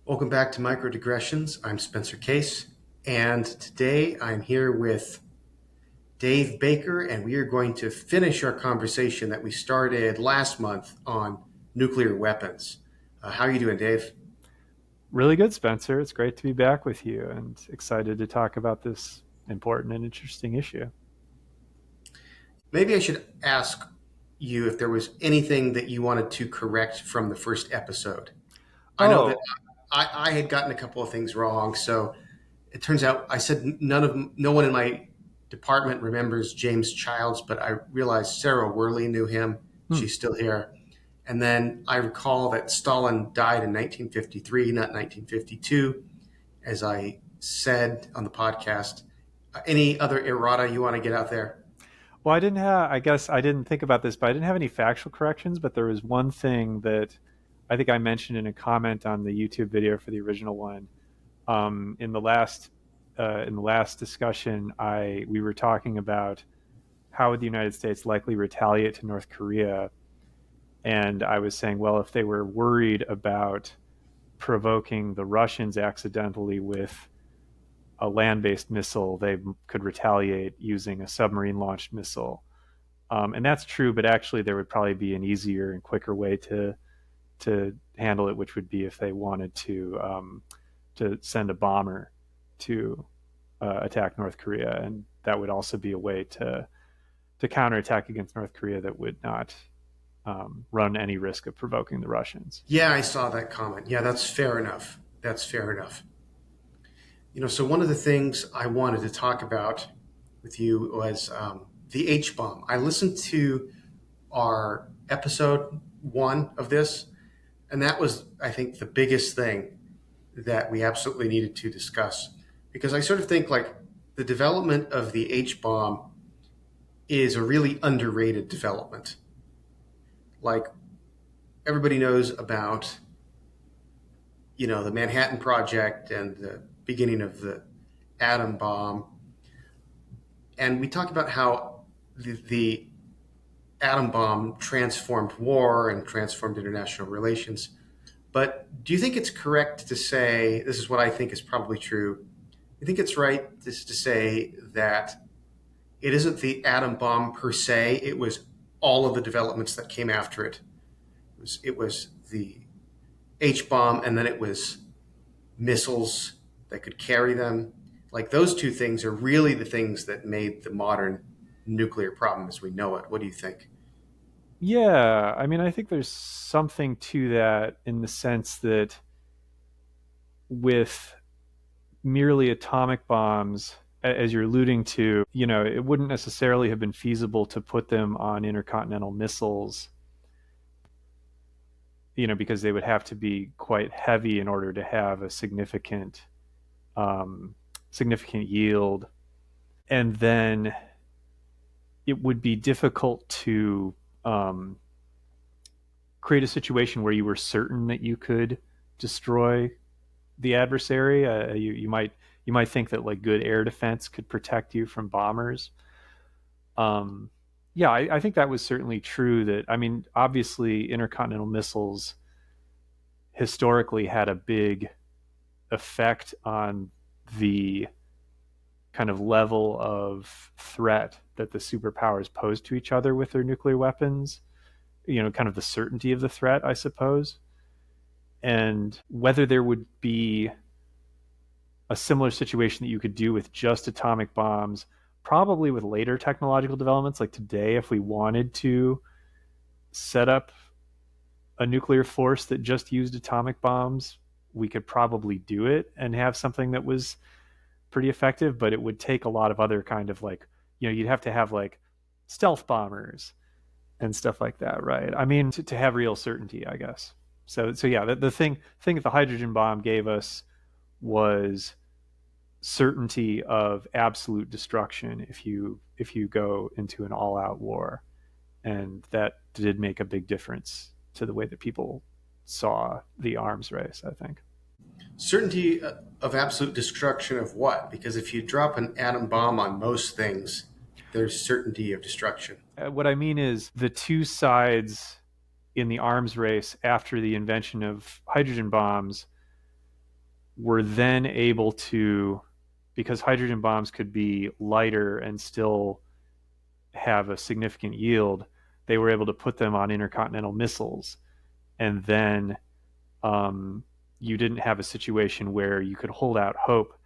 Welcome back to Micro-Digressions. I'm Spencer Case, and today I'm here with Dave Baker, and we are going to finish our conversation that we started last month on nuclear weapons. How are you doing, Dave? Really good, Spencer. It's great to be back with you and excited to talk about this important and interesting issue. Maybe I should ask you if there was anything that you wanted to correct from the first episode. I know that Oh, I had gotten a couple of things wrong, so it turns out I said no one in my department remembers James Childs, but I realized Sarah Worley knew him. hmm. She's still here. And then I recall that Stalin died in 1953, not 1952, as I said on the podcast. Any other errata you want to get out there? Well, I guess I didn't think about this, but I didn't have any factual corrections. But there was one thing that I think I mentioned in a comment on the YouTube video for the original one. In the last discussion, we were talking about how would the United States likely retaliate to North Korea, and I was saying, well, if they were worried about provoking the Russians accidentally with a land-based missile, they could retaliate using a submarine-launched missile. And that's true, but actually there would probably be an easier and quicker way to handle it, which would be if they wanted to send a bomber to attack North Korea, and that would also be a way to counterattack against North Korea that would not run any risk of provoking the Russians. Yeah, I saw that comment. Yeah, that's fair enough. That's fair enough. So one of the things I wanted to talk about with you was the H bomb. I listened to our episode one of this, and that was, I think, the biggest thing that we absolutely needed to discuss. Because I sort of think like the development of the H bomb is a really underrated development. Like everybody knows about, the Manhattan Project and the beginning of the atom bomb. And we talked about how the atom bomb transformed war and transformed international relations. But do you think it's correct to say, this is what I think is probably true, you think it's right to say that it isn't the atom bomb per se, it was all of the developments that came after it? It was the H bomb, and then it was missiles that could carry them. Like those two things are really the things that made the modern nuclear problem as we know it. What do you think? Yeah, I mean, I think there's something to that in the sense that with merely atomic bombs, as you're alluding to, it wouldn't necessarily have been feasible to put them on intercontinental missiles, because they would have to be quite heavy in order to have a um, significant yield. And then it would be difficult to um, create a situation where you were certain that you could destroy the adversary. You might think that like good air defense could protect you from bombers. Um, yeah, I think that was certainly true. That I mean, obviously, intercontinental missiles historically had a big effect on the kind of level of threat that the superpowers pose to each other with their nuclear weapons. Kind of the certainty of the threat, I suppose, and whether there would be a similar situation that you could do with just atomic bombs, probably with later technological developments like today. If we wanted to set up a nuclear force that just used atomic bombs, we could probably do it and have something that was pretty effective, but it would take a lot of other kind of like, you'd have to have like stealth bombers and stuff like that, right? I mean, to have real certainty, I guess. So yeah, the thing that the hydrogen bomb gave us was certainty of absolute destruction if you go into an all-out war, and that did make a big difference to the way that people saw the arms race, I think. Certainty of absolute destruction of what? Because if you drop an atom bomb on most things, there's certainty of destruction. What I mean is the two sides in the arms race after the invention of hydrogen bombs were then able to, because hydrogen bombs could be lighter and still have a significant yield, they were able to put them on intercontinental missiles. And then you didn't have a situation where you could hold out hope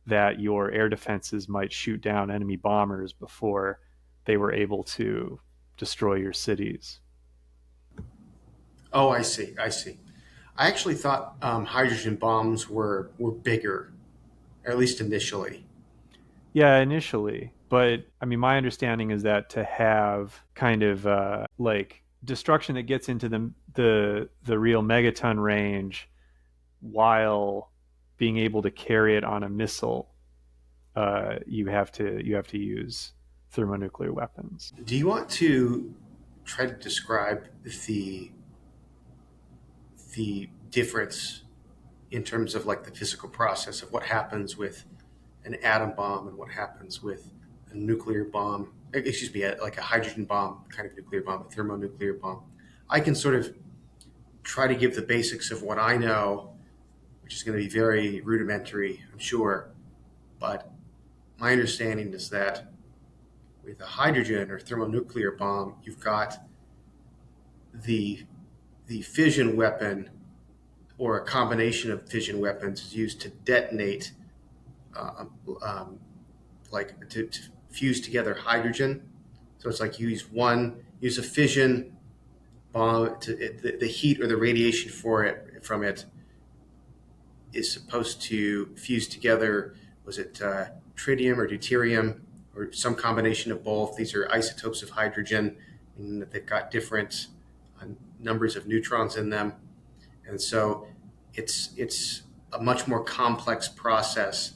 that your air defenses might shoot down enemy bombers before they were able to destroy your cities. Oh, I see. I see. I actually thought hydrogen bombs were bigger, at least initially. Yeah, initially. But I mean, my understanding is that to have kind of like destruction that gets into the real megaton range while being able to carry it on a missile, you have to use thermonuclear weapons. Do you want to try to describe the difference in terms of like the physical process of what happens with an atom bomb and what happens with a nuclear bomb? Excuse me, like a hydrogen bomb kind of nuclear bomb, a thermonuclear bomb. I can sort of try to give the basics of what I know, which is going to be very rudimentary, I'm sure. But my understanding is that with a hydrogen or thermonuclear bomb, you've got the the fission weapon or a combination of fission weapons is used to detonate, uh, um, like to fuse together hydrogen. So it's like use a fission bomb to the heat or the radiation for it from it is supposed to fuse together. Was it tritium or deuterium or some combination of both? These are isotopes of hydrogen, meaning that they've got different numbers of neutrons in them, and so it's a much more complex process.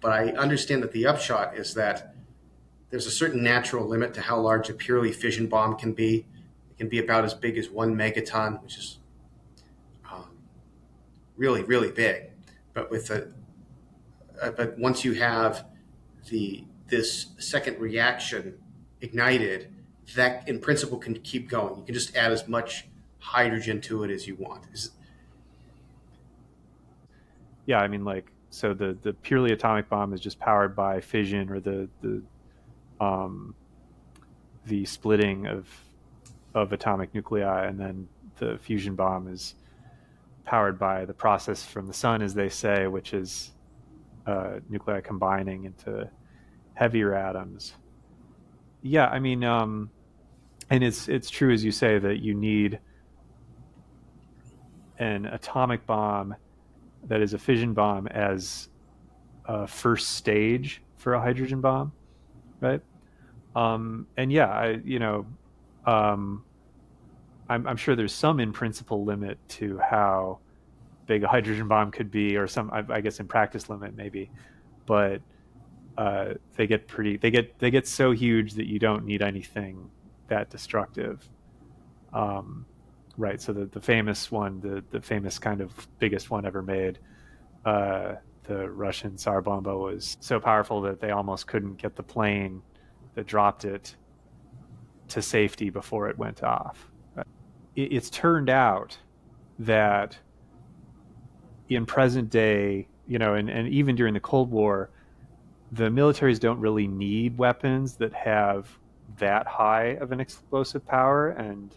But I understand that the upshot is that there's a certain natural limit to how large a purely fission bomb can be. It can be about as big as 1 megaton, which is um, really really big. But but once you have the this second reaction ignited, that in principle can keep going. You can just add as much hydrogen to it as you want. Yeah, I mean, like, so the purely atomic bomb is just powered by fission or um, the splitting of atomic nuclei, and then the fusion bomb is powered by the process from the sun, as they say, which is nuclei combining into heavier atoms. Yeah, I mean, and it's true as you say that you need an atomic bomb that is a fission bomb as a first stage for a hydrogen bomb, right? And yeah, um, I'm sure there's some in principle limit to how big a hydrogen bomb could be, or some, I guess, in practice limit maybe, but they get so huge that you don't need anything that destructive. Um, right. So the famous one, the famous kind of biggest one ever made, uh, the Russian Tsar Bomba, was so powerful that they almost couldn't get the plane that dropped it to safety before it went off. It's turned out that in present day, and even during the Cold War, the militaries don't really need weapons that have that high of an explosive power. And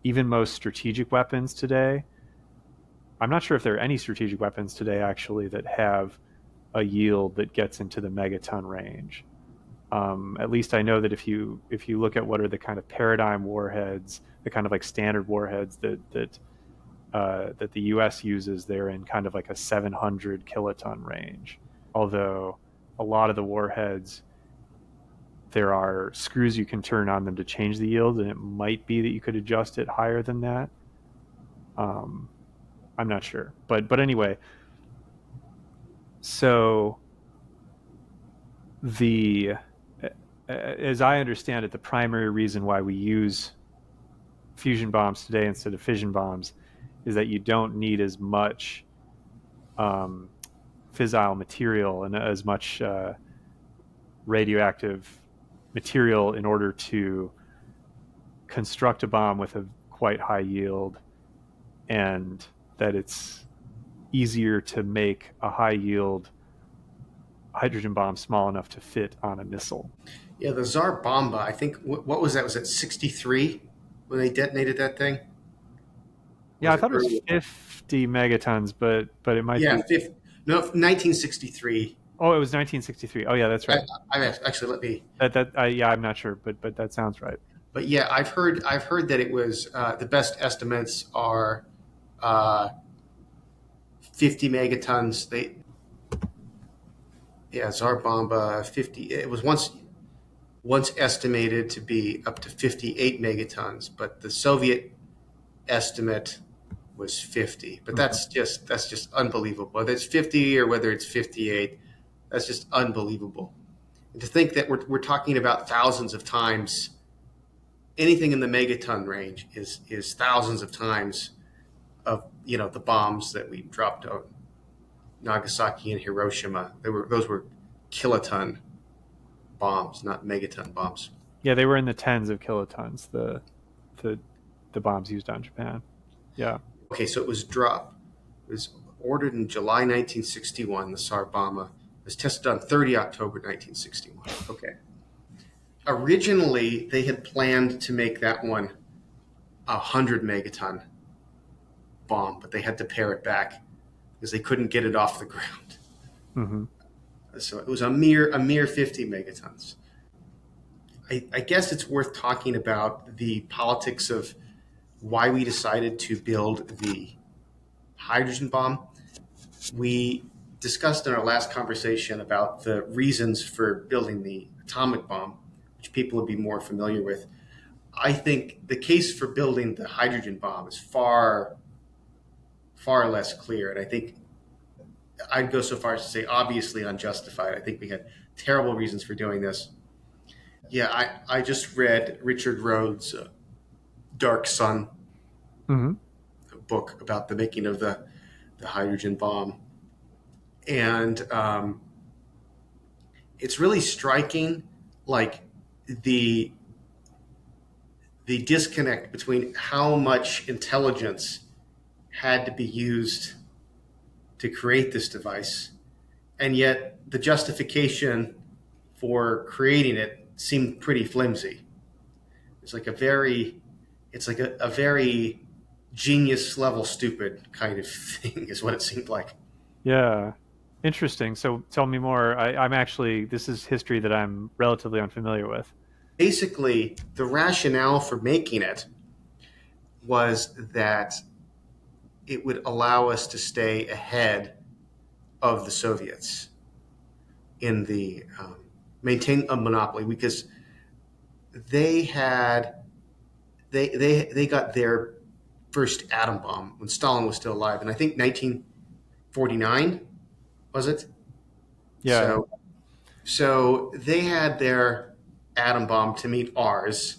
even most strategic weapons today, I'm not sure if there are any strategic weapons today actually that have a yield that gets into the megaton range. At least I know that if you look at what are the kind of paradigm warheads, the kind of like standard warheads that the U.S. uses, they're in kind of like a 700 kiloton range. Although a lot of the warheads, there are screws you can turn on them to change the yield, and it might be that you could adjust it higher than that. Um, I'm not sure, but anyway, so the as I understand it, the primary reason why we use fusion bombs today instead of fission bombs is that you don't need as much um, fissile material and as much radioactive material in order to construct a bomb with a quite high yield, and that it's easier to make a high yield hydrogen bomb small enough to fit on a missile. Yeah, the Tsar Bomba. I think what was that? Was it 63 when they detonated that thing? Yeah, Was I it thought it was earlier? 50 megatons, but it might Yeah, be. no, 1963. Oh, it was 1963. Oh, yeah, that's I, right. actually let me. Yeah, I'm not sure, but that sounds right. But yeah, I've heard that it was the best estimates are uh, 50 megatons. Yeah, Tsar Bomba 50. It was once estimated to be up to 58 megatons, but the Soviet estimate was 50. But Mhm. that's just unbelievable. Whether it's 50 or whether it's 58, that's just unbelievable. And to think that we're talking about thousands of times anything in the megaton range is thousands of times of the bombs that we dropped on Nagasaki and Hiroshima. Those were kiloton bombs, not megaton bombs. Yeah, they were in the tens of kilotons. The the bombs used on Japan. Yeah. Okay, so it was dropped. It was ordered in July 1961. The Tsar Bomba was tested on 30 October 1961. Okay. Originally, they had planned to make that one 100 megaton bomb, but they had to pare it back because they couldn't get it off the ground. Hmm. So it was a mere 50 megatons. I guess it's worth talking about the politics of why we decided to build the hydrogen bomb. We discussed in our last conversation about the reasons for building the atomic bomb, which people would be more familiar with. I think the case for building the hydrogen bomb is far, far less clear. And I think I'd go so far as to say obviously unjustified. I think we had terrible reasons for doing this. Yeah, I just read Richard Rhodes' Dark Sun Hmm. book about the making of the hydrogen bomb. And it's really striking, like the the disconnect between how much intelligence had to be used to create this device, and yet the justification for creating it seemed pretty flimsy. It's like a very, it's like a very genius level stupid kind of thing, is what it seemed like. Yeah. Interesting. So tell me more. I'm actually, this is history that I'm relatively unfamiliar with. Basically, the rationale for making it was that it would allow us to stay ahead of the Soviets in the maintain a monopoly because they had they got their first atom bomb when Stalin was still alive, and I think 1949 was it. Yeah. So they had their atom bomb to meet ours,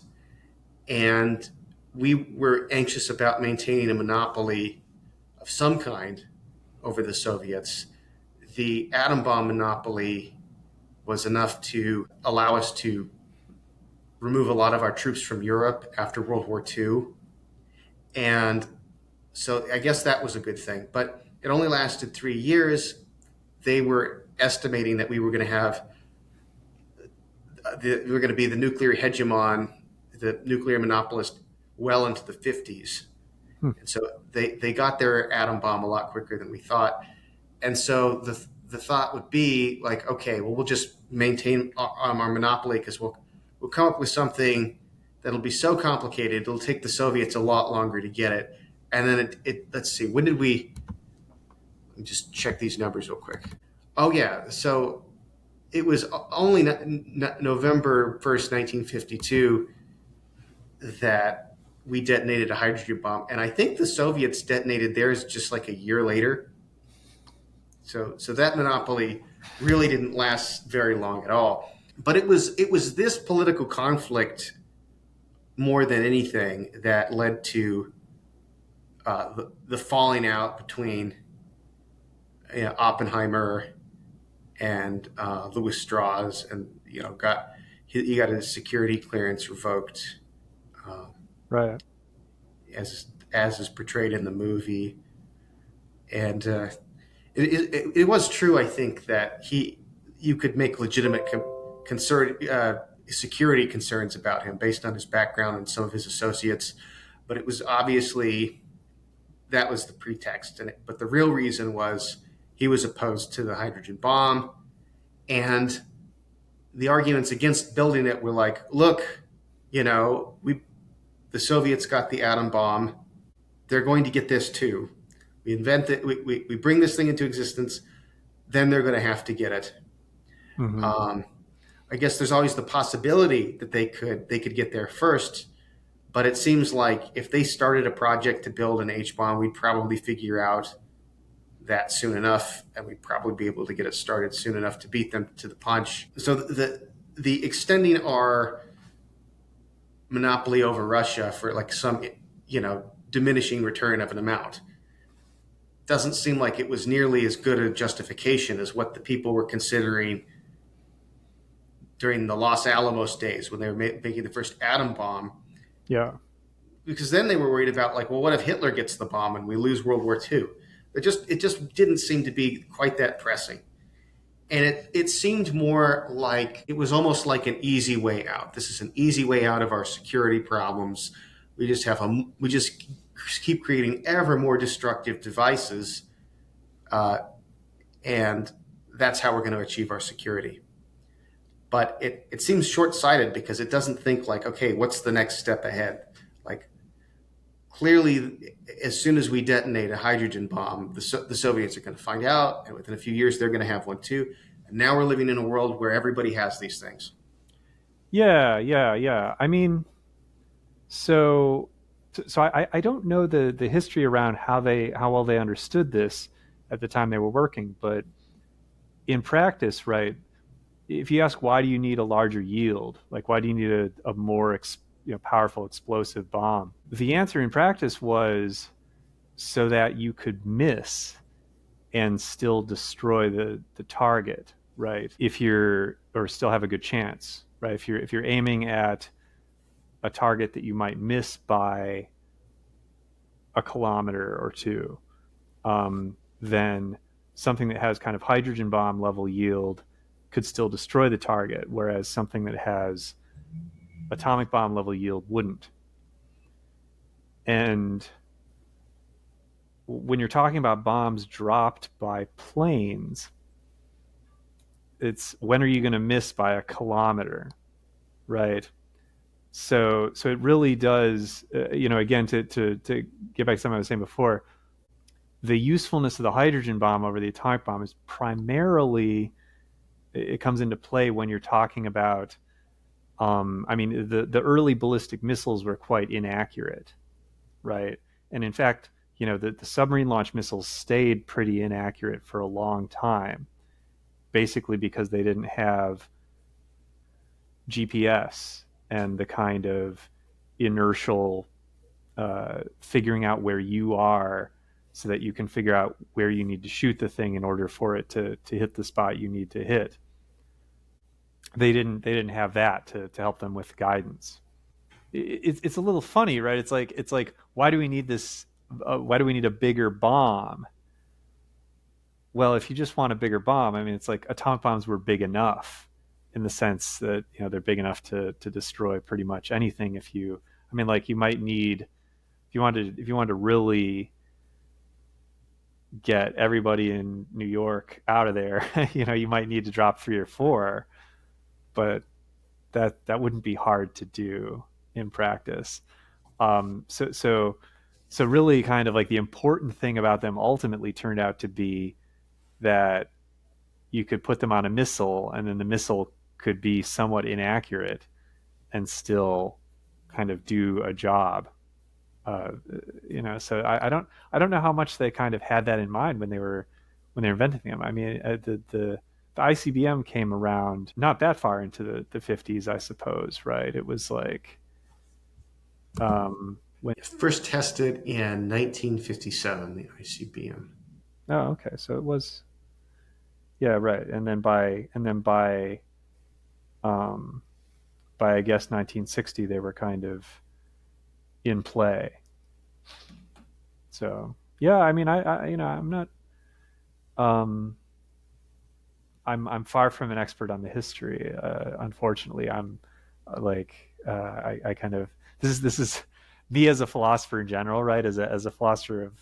and we were anxious about maintaining a monopoly of some kind over the Soviets. The atom bomb monopoly was enough to allow us to remove a lot of our troops from Europe after World War II. And so I guess that was a good thing. But it only lasted 3 years. They were estimating that we were going to have, we were going to be the nuclear hegemon, the nuclear monopolist, well into the 50s. Hmm. And so they got their atom bomb a lot quicker than we thought. And so the thought would be like, okay, well, we'll just maintain our monopoly because we'll come up with something that'll be so complicated it'll take the Soviets a lot longer to get it. And then let's see, when did we? Let me just check these numbers real quick. Oh yeah, so it was only November 1st, 1952, that we detonated a hydrogen bomb, and I think the Soviets detonated theirs just like a year later. So that monopoly really didn't last very long at all. But it was this political conflict more than anything that led to the falling out between Oppenheimer and Louis Strauss, and he got his security clearance revoked, uh, Right. as is portrayed in the movie. And it was true, I think, that you could make legitimate concern, security concerns about him based on his background and some of his associates, but it was obviously that was the pretext. But the real reason was he was opposed to the hydrogen bomb, and the arguments against building it were like, look, the Soviets got the atom bomb, they're going to get this too. We invent it, we bring this thing into existence, then they're going to have to get it. Mm-hmm. Um, I guess there's always the possibility that they could get there first, but it seems like if they started a project to build an H bomb, we'd probably figure out that soon enough, and we'd probably be able to get it started soon enough to beat them to the punch. So the extending our monopoly over Russia for like some diminishing return of an amount doesn't seem like it was nearly as good a justification as what the people were considering during the Los Alamos days when they were making the first atom bomb. Yeah. Because then they were worried about like, well, what if Hitler gets the bomb and we lose World War II? It just didn't seem to be quite that pressing, and it seemed more like it was almost like an easy way out. This is an easy way out of our security problems. We just keep creating ever more destructive devices, uh, and that's how we're going to achieve our security. But it seems short-sighted because it doesn't think like, okay, what's the next step ahead? Like clearly, as soon as we detonate a hydrogen bomb, the Soviets are going to find out, and within a few years, they're going to have one too. And now we're living in a world where everybody has these things. Yeah, yeah, yeah. I mean, so I don't know the history around how well they understood this at the time they were working, but in practice, right? If you ask why do you need a larger yield, like why do you need a more powerful explosive bomb, the answer in practice was so that you could miss and still destroy the target, right? If you're or still have a good chance, right? If you're aiming at a target that you might miss by a kilometer or two, then something that has kind of hydrogen bomb level yield could still destroy the target, whereas something that has atomic bomb level yield wouldn't. And when you're talking about bombs dropped by planes, it's when are you going to miss by a kilometer, right? So it really does, again, to get back to something I was saying before, the usefulness of the hydrogen bomb over the atomic bomb is primarily, it comes into play when you're talking about, I mean, the early ballistic missiles were quite inaccurate, right? And in fact, the submarine launch missiles stayed pretty inaccurate for a long time, basically because they didn't have GPS and the kind of inertial figuring out where you are so that you can figure out where you need to shoot the thing in order for it to hit the spot you need to hit. They didn't have that to help them with guidance. It's a little funny, right? It's like why do we need this? Why do we need a bigger bomb? Well, if you just want a bigger bomb, I mean, it's like atomic bombs were big enough in the sense that they're big enough to destroy pretty much anything. I mean, like you might need if you wanted to really get everybody in New York out of there, you might need to drop 3 or 4, but that wouldn't be hard to do in practice. So really, kind of like the important thing about them ultimately turned out to be that you could put them on a missile, and then the missile could be somewhat inaccurate and still kind of do a job. Uh, so I don't know how much they kind of had that in mind when they were inventing them. I mean, the ICBM came around not that far into the 50s, I suppose, right? It was like when First tested in 1957, the ICBM. oh, okay, so it was, yeah, right. Um, by I guess 1960 they were kind of in play. So Yeah, I mean, I'm not. Um, I'm far from an expert on the history. Unfortunately, I'm I kind of this is me as a philosopher in general, right? As a philosopher of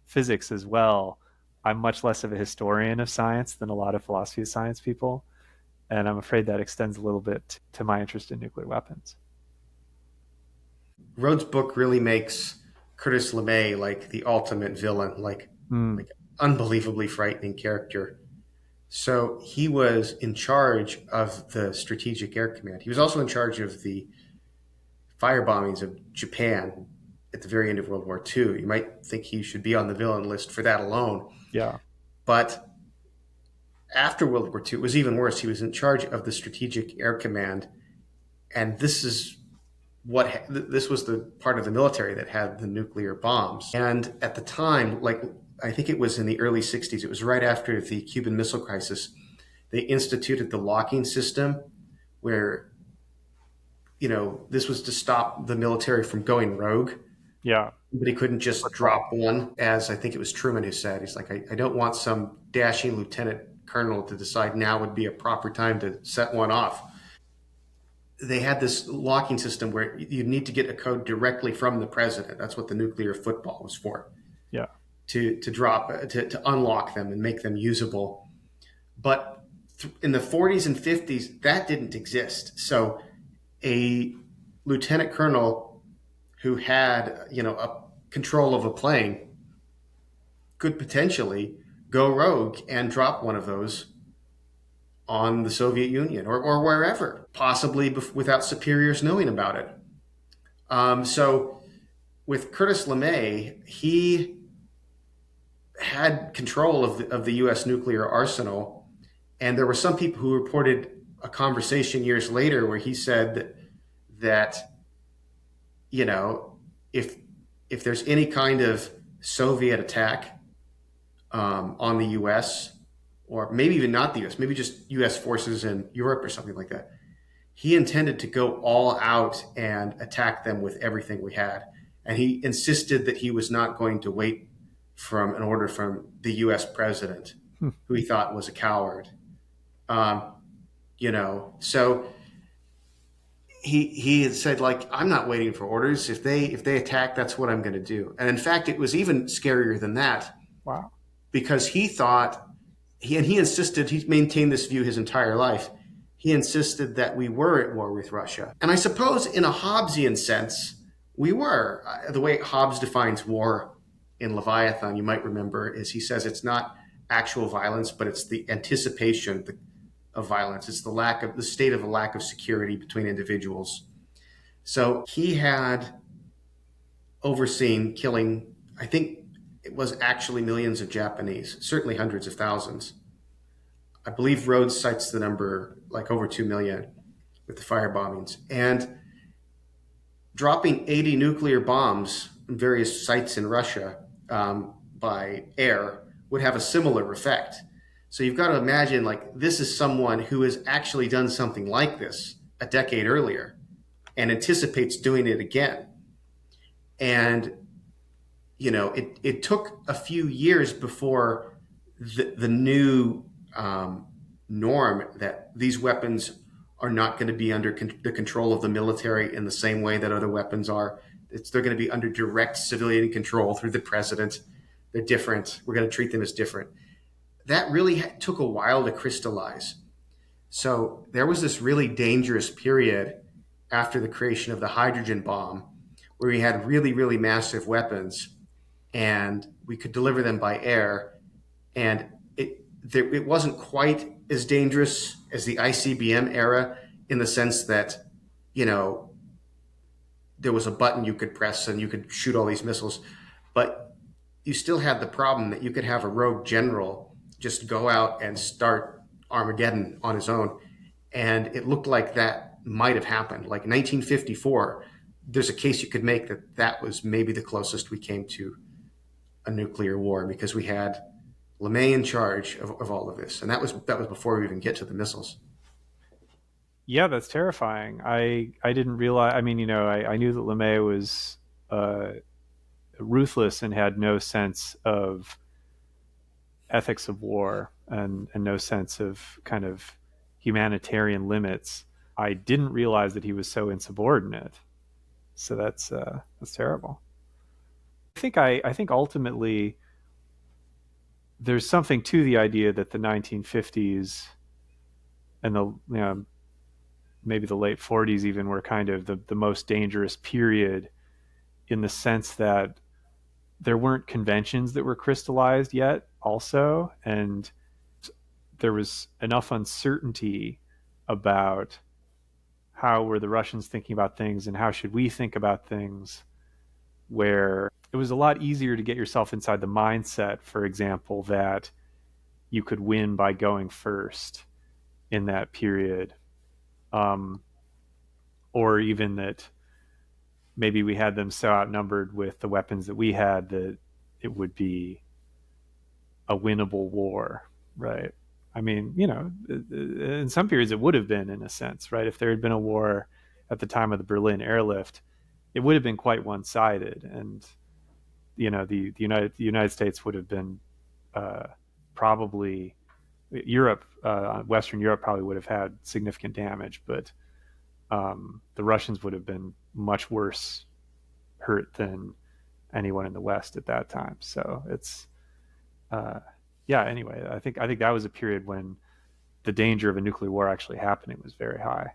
physics as well. I'm much less of a historian of science than a lot of philosophy of science people, and I'm afraid that extends a little bit to my interest in nuclear weapons. Rhodes' book really makes Curtis LeMay like the ultimate villain, Mm, like unbelievably frightening character. So he was in charge of the Strategic Air Command. He was also in charge of the fire bombings of Japan at the very end of World War II. You might think he should be on the villain list for that alone. yeah, But after World War II, it was even worse. He was in charge of the Strategic Air Command, and this was the part of the military that had the nuclear bombs. And at the time, like I think it was in the early 60s, it was right after the Cuban Missile Crisis, they instituted the locking system where, this was to stop the military from going rogue. yeah, But he couldn't just drop football. one, as I think it was Truman who said. He's like, I don't want some dashing lieutenant colonel to decide now would be a proper time to set one off. They had this locking system where you need to get a code directly from the president. That's what the nuclear football was for, Yeah, to drop, to unlock them and make them usable. But in the 40s and 50s, that didn't exist. So a lieutenant colonel who had, a control of a plane could potentially go rogue and drop one of those on the Soviet Union or wherever, possibly without superiors knowing about it. So with Curtis LeMay, he had control of the U.S. nuclear arsenal, and there were some people who reported a conversation years later where he said that you know if if there's any kind of Soviet attack on the U.S. or maybe even not the U.S., maybe just U.S. forces in Europe or something like that. He intended to go all out and attack them with everything we had, and he insisted that he was not going to wait from an order from the U.S. president, hmm. who he thought was a coward. Um, so he had said like, I'm not waiting for orders. If they attack, that's what I'm going to do. And in fact, it was even scarier than that Wow. because he thought he insisted, he maintained this view his entire life. He insisted that we were at war with Russia. And I suppose in a Hobbesian sense, we were. The way Hobbes defines war in Leviathan, you might remember, is he says it's not actual violence, but it's the anticipation of violence. It's the state of a lack of security between individuals. So he had overseen killing, I think it was actually millions of Japanese, certainly hundreds of thousands. I believe Rhodes cites the number like over 2 million with the fire bombings. And dropping 80 nuclear bombs in various sites in Russia by air would have a similar effect. So you've got to imagine like this is someone who has actually done something like this a decade earlier and anticipates doing it again. And it took a few years before the new norm that these weapons are not going to be under the control of the military in the same way that other weapons are. They're going to be under direct civilian control through the president. They're different. We're going to treat them as different. That really took a while to crystallize. So there was this really dangerous period after the creation of the hydrogen bomb where we had really, really massive weapons and we could deliver them by air. And it wasn't quite as dangerous as the ICBM era in the sense that, you know, there was a button you could press and you could shoot all these missiles. But you still had the problem that you could have a rogue general just go out and start Armageddon on his own. And it looked like that might have happened. Like 1954, there's a case you could make that that was maybe the closest we came to a nuclear war because we had LeMay in charge of all of this, and that was before we even get to the missiles. Yeah, that's terrifying. I didn't realize. I mean, I knew that LeMay was uh, ruthless and had no sense of ethics of war and no sense of kind of humanitarian limits. I didn't realize that he was so insubordinate. So that's terrible. I think ultimately there's something to the idea that the 1950s and maybe the late 40s even were kind of the most dangerous period in the sense that there weren't conventions that were crystallized yet also, and there was enough uncertainty about how were the Russians thinking about things and how should we think about things, where it was a lot easier to get yourself inside the mindset, for example, that you could win by going first in that period, um, or even that maybe we had them so outnumbered with the weapons that we had that it would be a winnable war, right? I mean, in some periods it would have been, in a sense, right? If there had been a war at the time of the Berlin airlift, it would have been quite one-sided, and the United States would have been uh, probably Europe, Western Europe probably would have had significant damage, but the Russians would have been much worse hurt than anyone in the West at that time. So it's uh, yeah. Anyway, I think that was a period when the danger of a nuclear war actually happening was very high.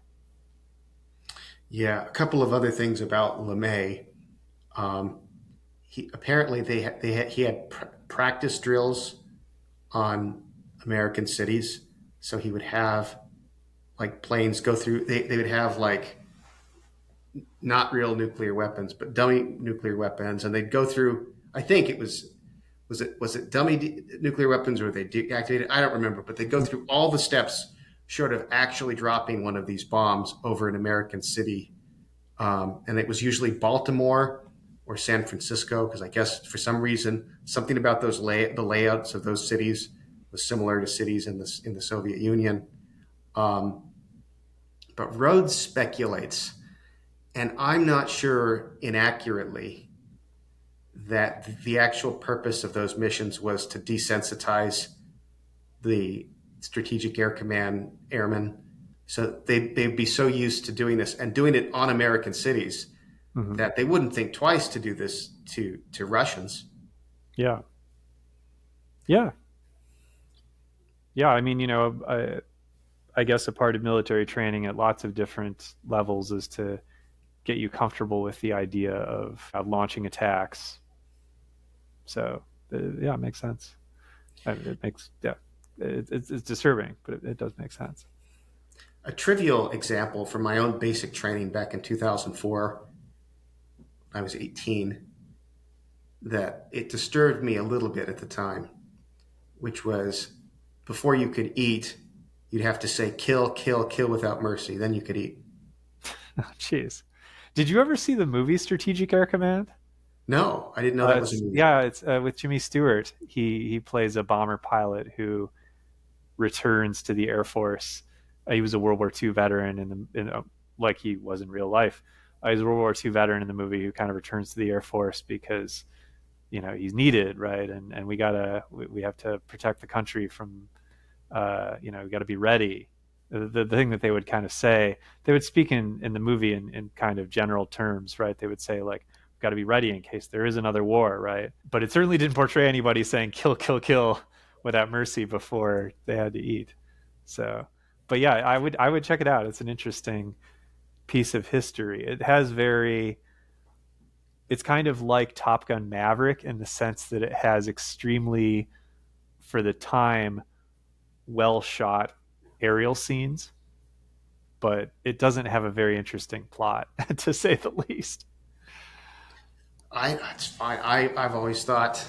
Yeah, a couple of other things about LeMay. Um, he apparently he had practice drills on American cities, so he would have like planes go through. They would have like not real nuclear weapons, but dummy nuclear weapons, and they'd go through. I think it was it dummy nuclear weapons or were they deactivated? I don't remember, but they go through all the steps short of actually dropping one of these bombs over an American city, and it was usually Baltimore or San Francisco because I guess for some reason something about the layouts of those cities was similar to cities in the Soviet Union. Um, but Rhodes speculates, and I'm not sure inaccurately, that the actual purpose of those missions was to desensitize the Strategic Air Command airmen. So they'd be so used to doing this and doing it on American cities Mm-hmm. that they wouldn't think twice to do this to Russians. Yeah, yeah, yeah. I mean, I guess a part of military training at lots of different levels is to get you comfortable with the idea of launching attacks. So yeah, it makes sense. It makes yeah, it's disturbing, but it does make sense. A trivial example from my own basic training back in 2004, I was 18, that it disturbed me a little bit at the time, which was before you could eat, you'd have to say kill, kill, kill without mercy. Then you could eat. Oh, jeez, did you ever see the movie Strategic Air Command? No, I didn't know that was a It's movie. yeah, it's with Jimmy Stewart. He plays a bomber pilot who returns to the Air Force. He was a World War II veteran like he was in real life. He's a World War II veteran in the movie who kind of returns to the Air Force because he's needed, right? And we have to protect the country from we got to be ready. The thing that they would kind of say, they would speak in the movie in kind of general terms, right? They would say like, we've got to be ready in case there is another war, right? But it certainly didn't portray anybody saying kill, kill, kill without mercy before they had to eat. So, but yeah, I would check it out. It's an interesting piece of history. It's kind of like Top Gun Maverick in the sense that it has extremely, for the time, well shot aerial scenes, but it doesn't have a very interesting plot, to say the least. It's fine. I've always thought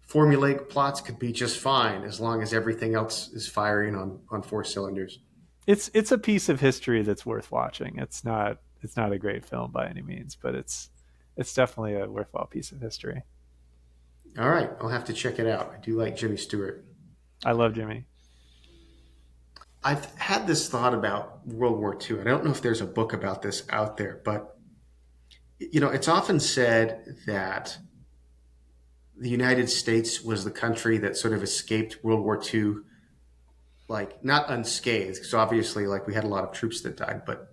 formulaic plots could be just fine as long as everything else is firing on four cylinders. It's a piece of history that's worth watching. It's not a great film by any means, but it's definitely a worthwhile piece of history. All right, I'll have to check it out. I do like Jimmy Stewart. I love Jimmy. I've had this thought about World War II. I don't know if there's a book about this out there, but it's often said that the United States was the country that sort of escaped World War II, like not unscathed, because obviously, like we had a lot of troops that died, but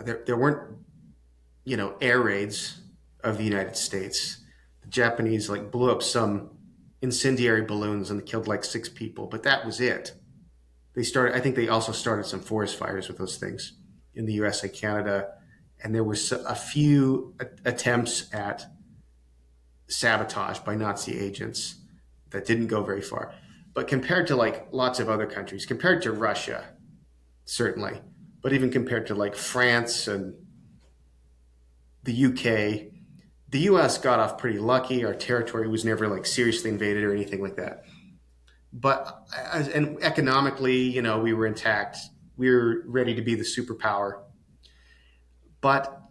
there weren't air raids of the United States. The Japanese like blew up some incendiary balloons and killed like 6 people, but that was it. They started. I think they also started some forest fires with those things in the U.S. and Canada, and there was a few attempts at sabotage by Nazi agents that didn't go very far. But compared to like lots of other countries, compared to Russia, certainly, but even compared to like France and the UK, the US got off pretty lucky. Our territory was never like seriously invaded or anything like that. But and economically, we were intact. We were ready to be the superpower. But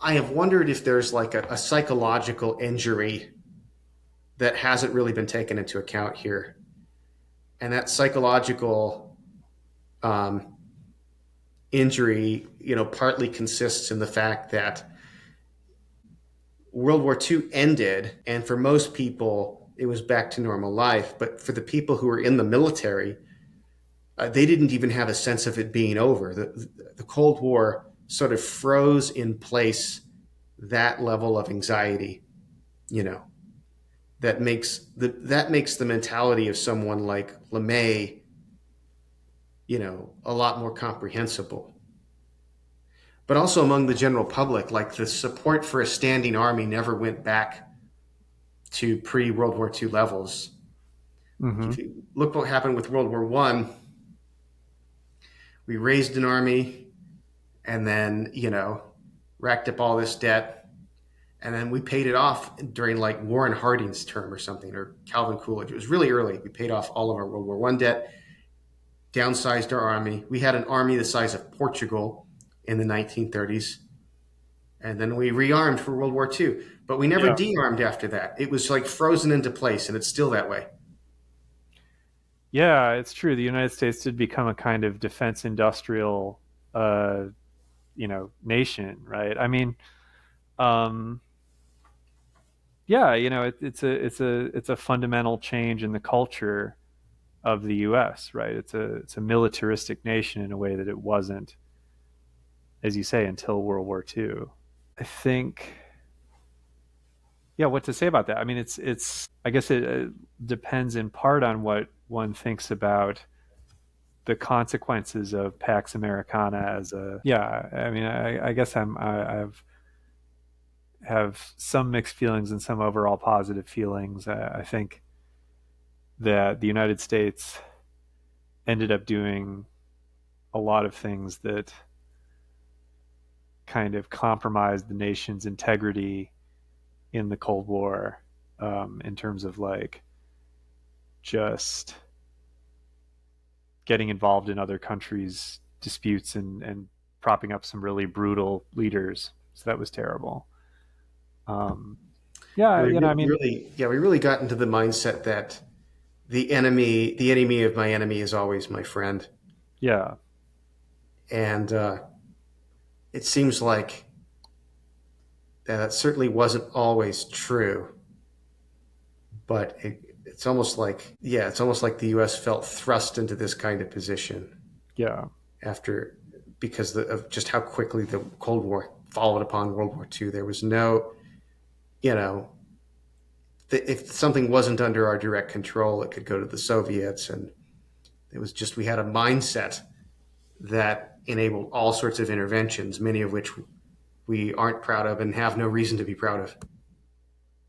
I have wondered if there's like a psychological injury that hasn't really been taken into account here. And that psychological um, injury, partly consists in the fact that World War II ended, and for most people, it was back to normal life. But for the people who were in the military, they didn't even have a sense of it being over. The Cold War sort of froze in place that level of anxiety, you know, that makes the mentality of someone like LeMay, a lot more comprehensible. But also among the general public, like the support for a standing army never went back to pre World War II levels. Mm-hmm. If you look what happened with World War One, we raised an army and then racked up all this debt, and then we paid it off during like Warren Harding's term or something, or Calvin Coolidge. It was really early. We paid off all of our World War One debt, downsized our army. We had an army the size of Portugal in the 1930s, and then we rearmed for World War II. But we never Yeah. de-armed after that. It was like frozen into place, and it's still that way. Yeah, it's true. The United States did become a kind of defense industrial, uh, nation, right? I mean, um, yeah, it's a fundamental change in the culture of the U.S., right? It's a militaristic nation in a way that it wasn't, as you say, until World War II. I think, yeah, what to say about that? I mean, it's. I guess it depends in part on what one thinks about the consequences of Pax Americana as a. Yeah, I mean, I guess have some mixed feelings and some overall positive feelings. I think that the United States ended up doing a lot of things that kind of compromised the nation's integrity in the Cold War, in terms of like just getting involved in other countries' disputes and propping up some really brutal leaders. So that was terrible. Um, Yeah, yeah, we I mean, really got into the mindset that the enemy of my enemy is always my friend, yeah, and it seems like that certainly wasn't always true. But it's almost like the U.S. felt thrust into this kind of position yeah, after because of just how quickly the Cold War followed upon World War II. There was no, you know, if something wasn't under our direct control, it could go to the Soviets, and it was just we had a mindset that enabled all sorts of interventions, many of which we aren't proud of and have no reason to be proud of.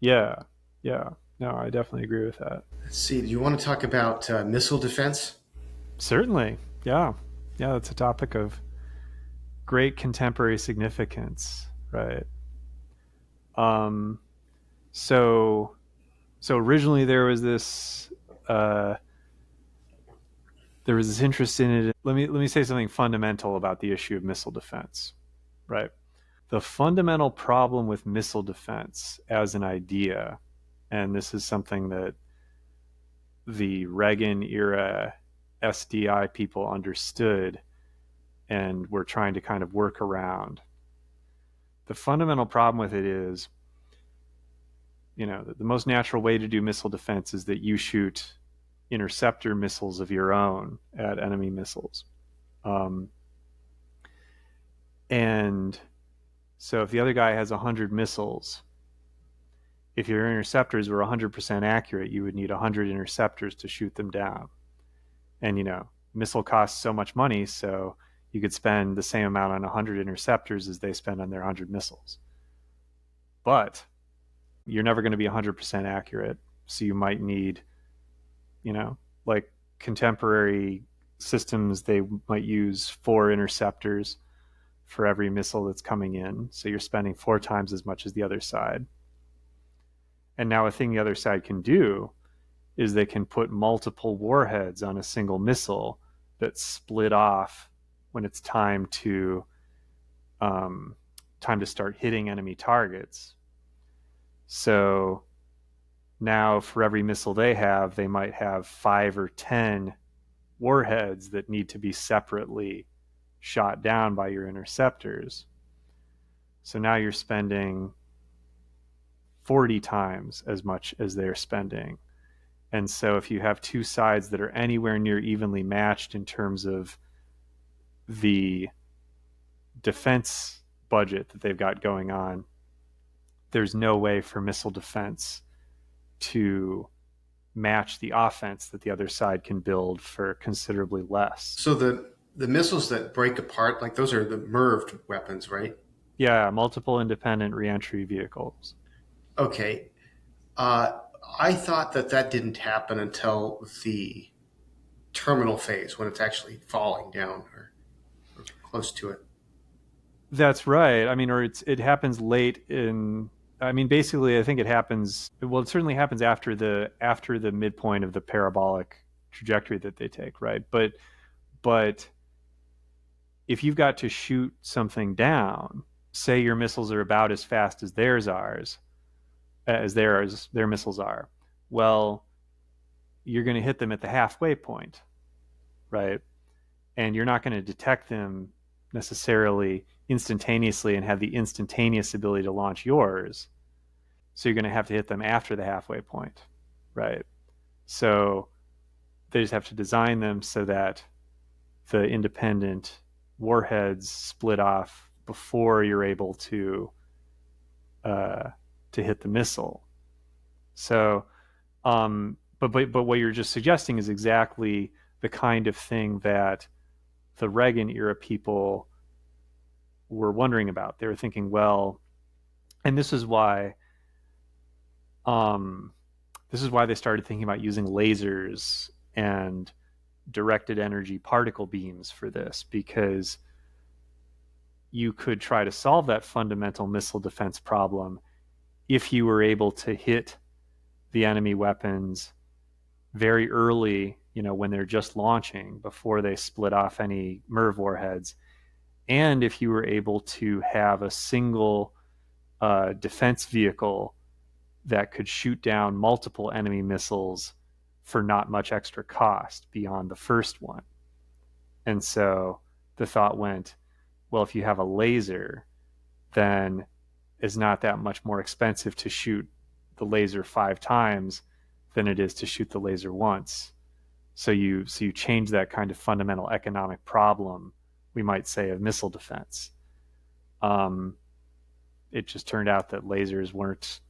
yeah, yeah. No, I definitely agree with that. Let's see. Do you want to talk about missile defense? Certainly, yeah, yeah. That's a topic of great contemporary significance, right? Um, so, so originally uh, there was this interest in it. Let me say something fundamental about the issue of missile defense, right? The fundamental problem with missile defense as an idea, and this is something that the Reagan era SDI people understood and were trying to kind of work around. The fundamental problem with it is the most natural way to do missile defense is that you shoot interceptor missiles of your own at enemy missiles. Um, and so if the other guy has 100 missiles, if your interceptors were 100% accurate, you would need 100 interceptors to shoot them down. And, missile costs so much money, so you could spend the same amount on 100 interceptors as they spend on their 100 missiles. But you're never going to be 100% accurate. So you might need, like contemporary systems, they might use 4 interceptors for every missile that's coming in. So you're spending 4 times as much as the other side. And now a thing the other side can do is they can put multiple warheads on a single missile that split off when it's time to start hitting enemy targets. So now for every missile they might have 5 or 10 warheads that need to be separately shot down by your interceptors. So now you're spending 40 times as much as they're spending. And so if you have two sides that are anywhere near evenly matched in terms of the defense budget that they've got going on, there's no way for missile defense to match the offense that the other side can build for considerably less. So the missiles that break apart, like those are the MIRV weapons, right? Yeah, multiple independent reentry vehicles. Okay. Uh, I thought that didn't happen until the terminal phase when it's actually falling down or close to it. That's right. I mean, or it happens late in. I mean, basically, I think it happens. Well, it certainly happens after the midpoint of the parabolic trajectory that they take, right? But if you've got to shoot something down, say your missiles are about as fast as their missiles are, well, you're going to hit them at the halfway point, right? And you're not going to detect them necessarily instantaneously and have the instantaneous ability to launch yours. So you're going to have to hit them after the halfway point, right? So they just have to design them so that the independent warheads split off before you're able to hit the missile. So, but what you're just suggesting is exactly the kind of thing that the Reagan era people were wondering about. They were thinking, well, and this is why they started thinking about using lasers and directed energy particle beams for this, because you could try to solve that fundamental missile defense problem if you were able to hit the enemy weapons very early, when they're just launching before they split off any MIRV warheads. And if you were able to have a single defense vehicle that could shoot down multiple enemy missiles for not much extra cost beyond the first one. And so the thought went, well, if you have a laser, then it's not that much more expensive to shoot the laser 5 times than it is to shoot the laser once. So you change that kind of fundamental economic problem, we might say, of missile defense. It just turned out that lasers weren't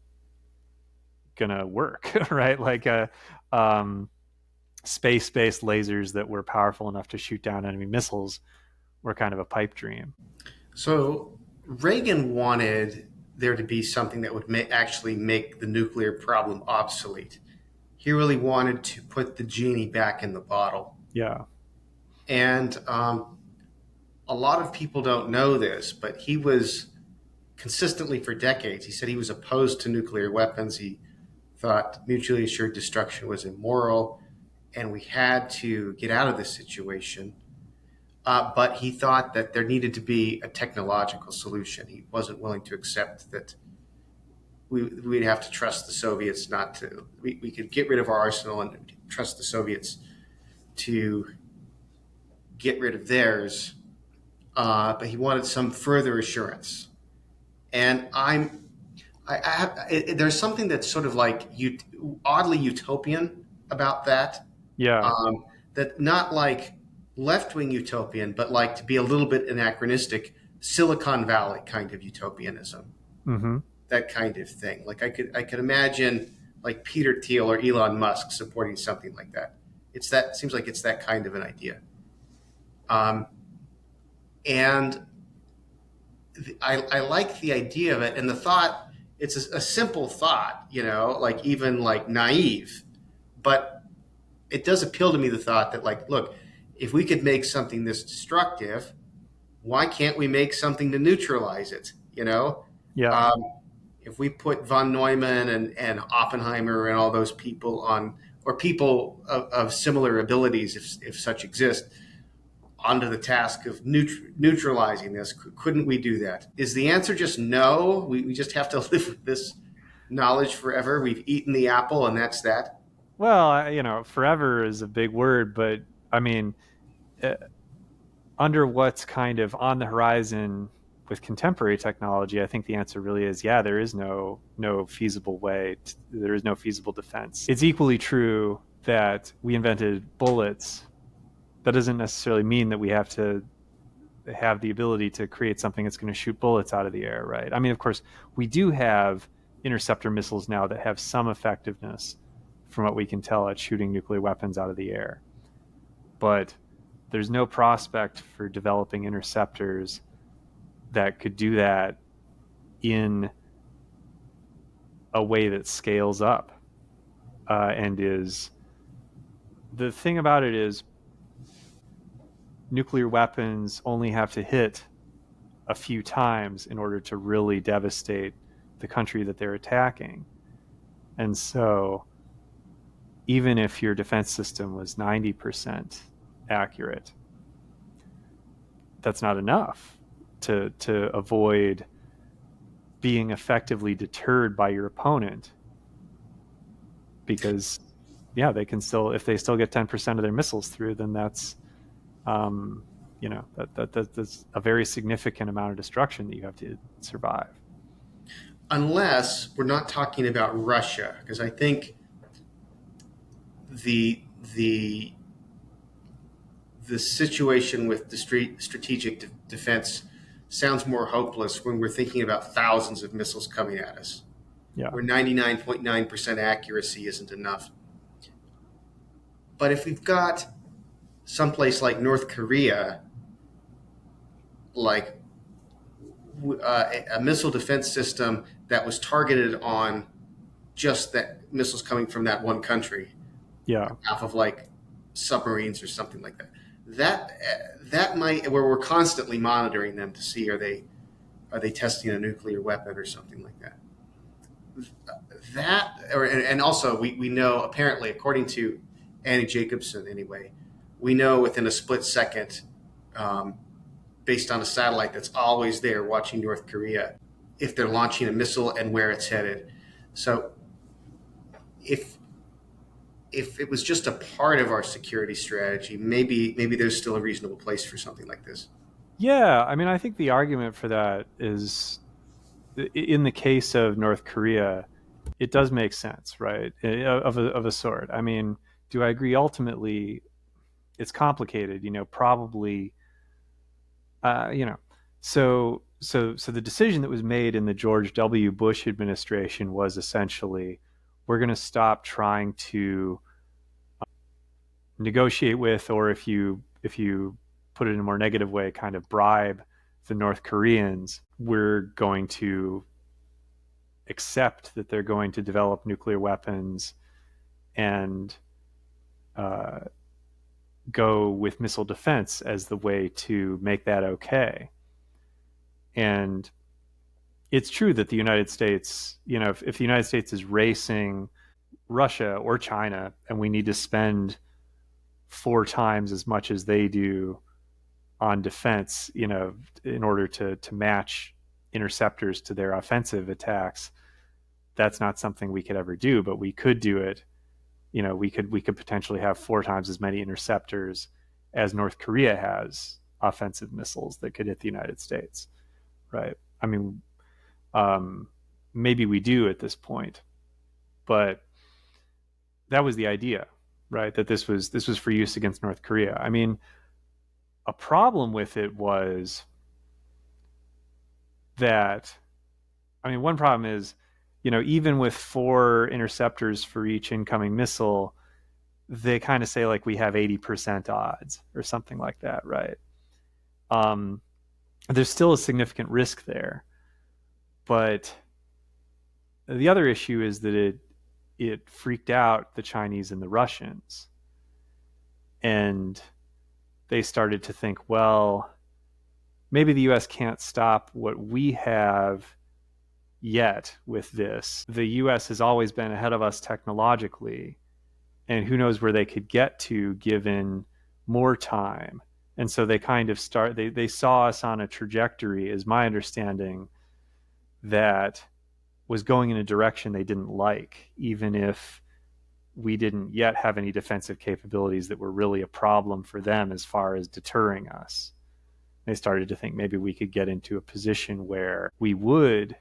gonna work, right? Like space-based lasers that were powerful enough to shoot down enemy missiles were kind of a pipe dream. So Reagan wanted there to be something that would actually make the nuclear problem obsolete. He really wanted to put the genie back in the bottle. Yeah. And a lot of people don't know this, but he was consistently for decades, he said he was opposed to nuclear weapons. He thought mutually assured destruction was immoral and we had to get out of this situation. But he thought that there needed to be a technological solution. He wasn't willing to accept that we'd have to trust the Soviets not to. We could get rid of our arsenal and trust the Soviets to get rid of theirs. But he wanted some further assurance. And there's something that's sort of like oddly utopian about that. Yeah. Um, that not like left wing utopian, but like to be a little bit anachronistic, Silicon Valley kind of utopianism, Mm-hmm. that kind of thing. Like I could imagine like Peter Thiel or Elon Musk supporting something like that. It's that seems like it's that kind of an idea. Um, and I like the idea of it and the thought. It's a simple thought, like even like naive, but it does appeal to me the thought that like, look, if we could make something this destructive, why can't we make something to neutralize it? Yeah. Um, if we put von Neumann and Oppenheimer and all those people on, or people of similar abilities, if such exist, onto the task of neutralizing this, couldn't we do that? Is the answer just no? We just have to live with this knowledge forever. We've eaten the apple, and that's that. Well, forever is a big word, but I mean, uh, under what's kind of on the horizon with contemporary technology, I think the answer really is yeah, there is no feasible way. There is no feasible defense. It's equally true that we invented bullets. That doesn't necessarily mean that we have to have the ability to create something that's going to shoot bullets out of the air, right? I mean, of course, we do have interceptor missiles now that have some effectiveness, from what we can tell, at shooting nuclear weapons out of the air. But there's no prospect for developing interceptors that could do that in a way that scales up and is the thing about it is nuclear weapons only have to hit a few times in order to really devastate the country that they're attacking. And so even if your defense system was 90% accurate, that's not enough to avoid being effectively deterred by your opponent, because yeah, they can still, if they still get 10% of their missiles through, then that's um, that's a very significant amount of destruction that you have to survive. Unless we're not talking about Russia, because I think the the the situation with the strategic defense sounds more hopeless when we're thinking about thousands of missiles coming at us, Yeah. where 99.9% accuracy isn't enough. But if we've got someplace like North Korea, like a missile defense system that was targeted on just that missiles coming from that one country, Yeah. off of like submarines or something like that. That might, where we're constantly monitoring them to see are they testing a nuclear weapon or something like that. And also we know, apparently according to Annie Jacobson anyway, we know within a split second, um, based on a satellite that's always there watching North Korea, if they're launching a missile and where it's headed. So if if it was just a part of our security strategy, maybe there's still a reasonable place for something like this. Yeah, I mean, I think the argument for that is in the case of North Korea, it does make sense, right? Of a sort. I mean, do I agree? Ultimately, it's complicated. Probably. Uh, you know, so the decision that was made in the George W. Bush administration was essentially, we're going to stop trying to negotiate with, or if you put it in a more negative way, kind of bribe the North Koreans. We're going to accept that they're going to develop nuclear weapons and uh, go with missile defense as the way to make that okay. And it's true that the United States, if the United States is racing Russia or China, and we need to spend 4 times as much as they do on defense, in order to match interceptors to their offensive attacks, that's not something we could ever do. But we could do it. We could potentially have 4 times as many interceptors as North Korea has offensive missiles that could hit the United States, right? I mean, um, maybe we do at this point, but that was the idea, right? That this was for use against North Korea. I mean, a problem with it was that, I mean, one problem is, even with 4 interceptors for each incoming missile, they kind of say like we have 80% odds or something like that, right? Um, there's still a significant risk there, but the other issue is that it freaked out the Chinese and the Russians, and they started to think, well, maybe the U.S. can't stop what we have yet with this. The U.S. has always been ahead of us technologically, and who knows where they could get to given more time. And so they kind of they saw us on a trajectory, is my understanding, that was going in a direction they didn't like, even if we didn't yet have any defensive capabilities that were really a problem for them as far as deterring us. They started to think maybe we could get into a position where we would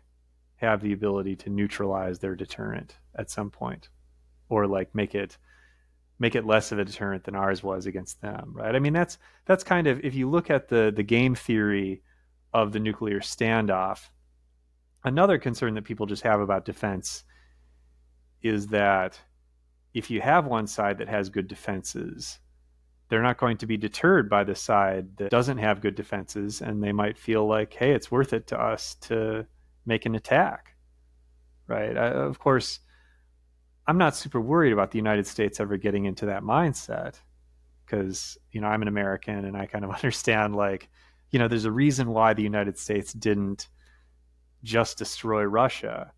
have the ability to neutralize their deterrent at some point, or like make it less of a deterrent than ours was against them, right? I mean, that's kind of, if you look at the game theory of the nuclear standoff, another concern that people just have about defense is that if you have one side that has good defenses, they're not going to be deterred by the side that doesn't have good defenses, and they might feel like, hey, it's worth it to us to make an attack, right? Of course, I'm not super worried about the United States ever getting into that mindset, because, I'm an American and I kind of understand, like, there's a reason why the United States didn't just destroy Russia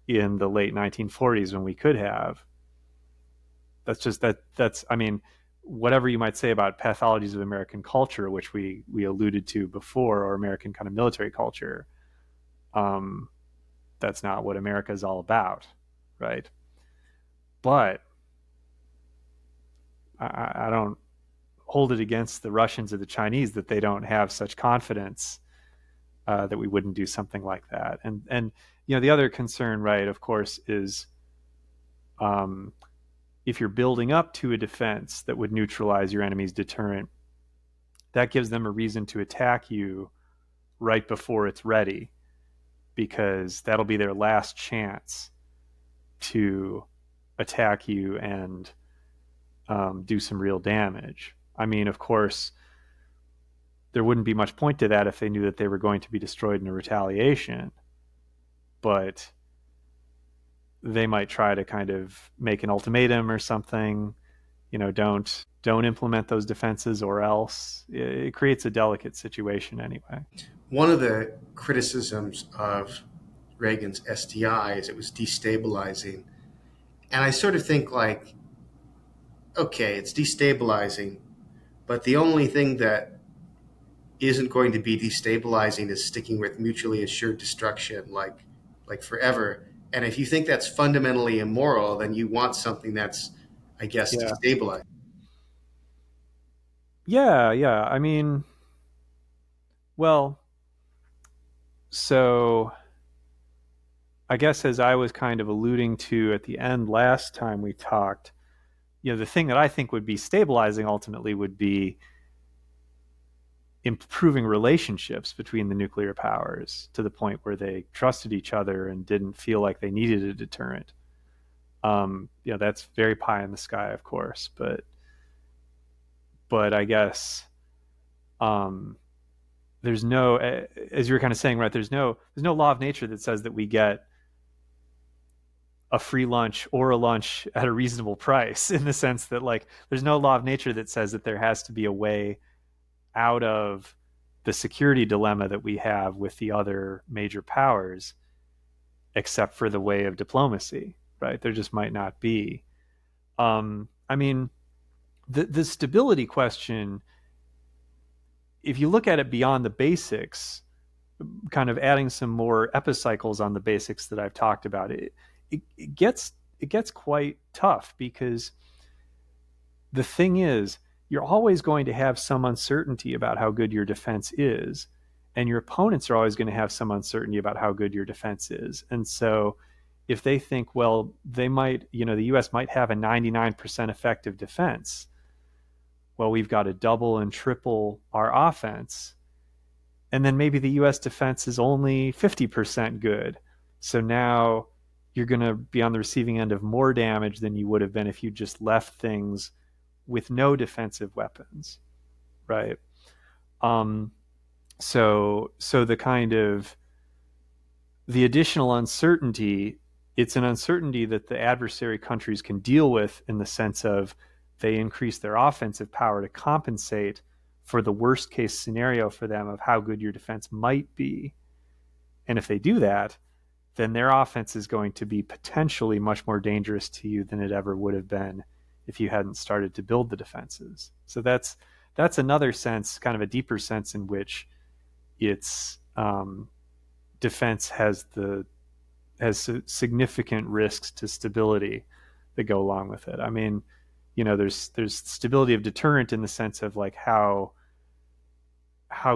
in the late 1940s when we could have. I mean, whatever you might say about pathologies of American culture, which we alluded to before, or American kind of military culture, that's not what America is all about, right? But I don't hold it against the Russians or the Chinese that they don't have such confidence that we wouldn't do something like that. And the other concern, right, of course, is if you're building up to a defense that would neutralize your enemy's deterrent, that gives them a reason to attack you right before it's ready, because that'll be their last chance to attack you and do some real damage. I mean, of course, there wouldn't be much point to that if they knew that they were going to be destroyed in a retaliation, but they might try to kind of make an ultimatum or something, don't implement those defenses or else. It creates a delicate situation anyway. One of the criticisms of Reagan's SDI is it was destabilizing. And I sort of think like, okay, it's destabilizing, but the only thing that isn't going to be destabilizing is sticking with mutually assured destruction, like forever. And if you think that's fundamentally immoral, then you want something that's, I guess, Yeah. destabilizing. Yeah. I mean, well, so I guess, as I was kind of alluding to at the end last time we talked, the thing that I think would be stabilizing ultimately would be improving relationships between the nuclear powers to the point where they trusted each other and didn't feel like they needed a deterrent. That's very pie in the sky, of course, but I guess there's no, as you were kind of saying, right? There's no law of nature that says that we get a free lunch or a lunch at a reasonable price, in the sense that, like, there's no law of nature that says that there has to be a way out of the security dilemma that we have with the other major powers, except for the way of diplomacy, right? There just might not be. I mean, the stability question, if you look at it beyond the basics, kind of adding some more epicycles on the basics that I've talked about, it gets quite tough, because the thing is, you're always going to have some uncertainty about how good your defense is, and your opponents are always going to have some uncertainty about how good your defense is. And so if they think, well, they might, the US might have a 99% effective defense, well, we've got to double and triple our offense. And then maybe the US defense is only 50% good. So now you're going to be on the receiving end of more damage than you would have been if you just left things with no defensive weapons, right? Um, so the kind of the additional uncertainty, it's an uncertainty that the adversary countries can deal with in the sense of they increase their offensive power to compensate for the worst case scenario for them of how good your defense might be. And if they do that, then their offense is going to be potentially much more dangerous to you than it ever would have been if you hadn't started to build the defenses. So that's another sense, kind of a deeper sense in which its defense has significant risks to stability that go along with it. I mean, there's stability of deterrent in the sense of like how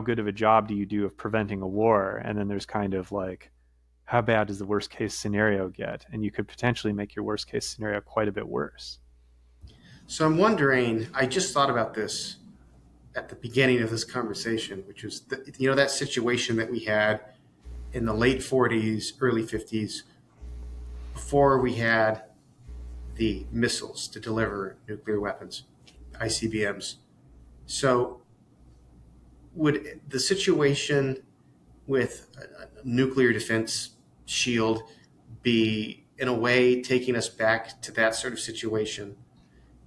good of a job do you do of preventing a war, and then there's kind of like how bad does the worst case scenario get, and you could potentially make your worst case scenario quite a bit worse. So I'm wondering, I just thought about this at the beginning of this conversation, which was that situation that we had in the late 40s, early 50s, before we had the missiles to deliver nuclear weapons, ICBMs. So would the situation with a nuclear defense shield be, in a way, taking us back to that sort of situation?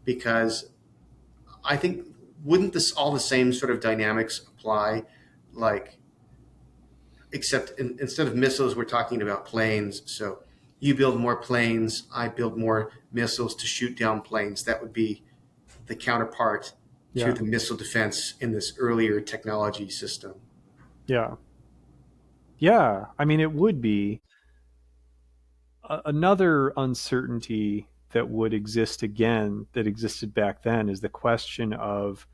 Because I think, wouldn't this all the same sort of dynamics apply? Like, except instead of missiles, we're talking about planes. So you build more planes, I build more missiles to shoot down planes. That would be the counterpart to Yeah. the missile defense in this earlier technology system. Yeah. Yeah. I mean, it would be another uncertainty that would exist again that existed back then is the question of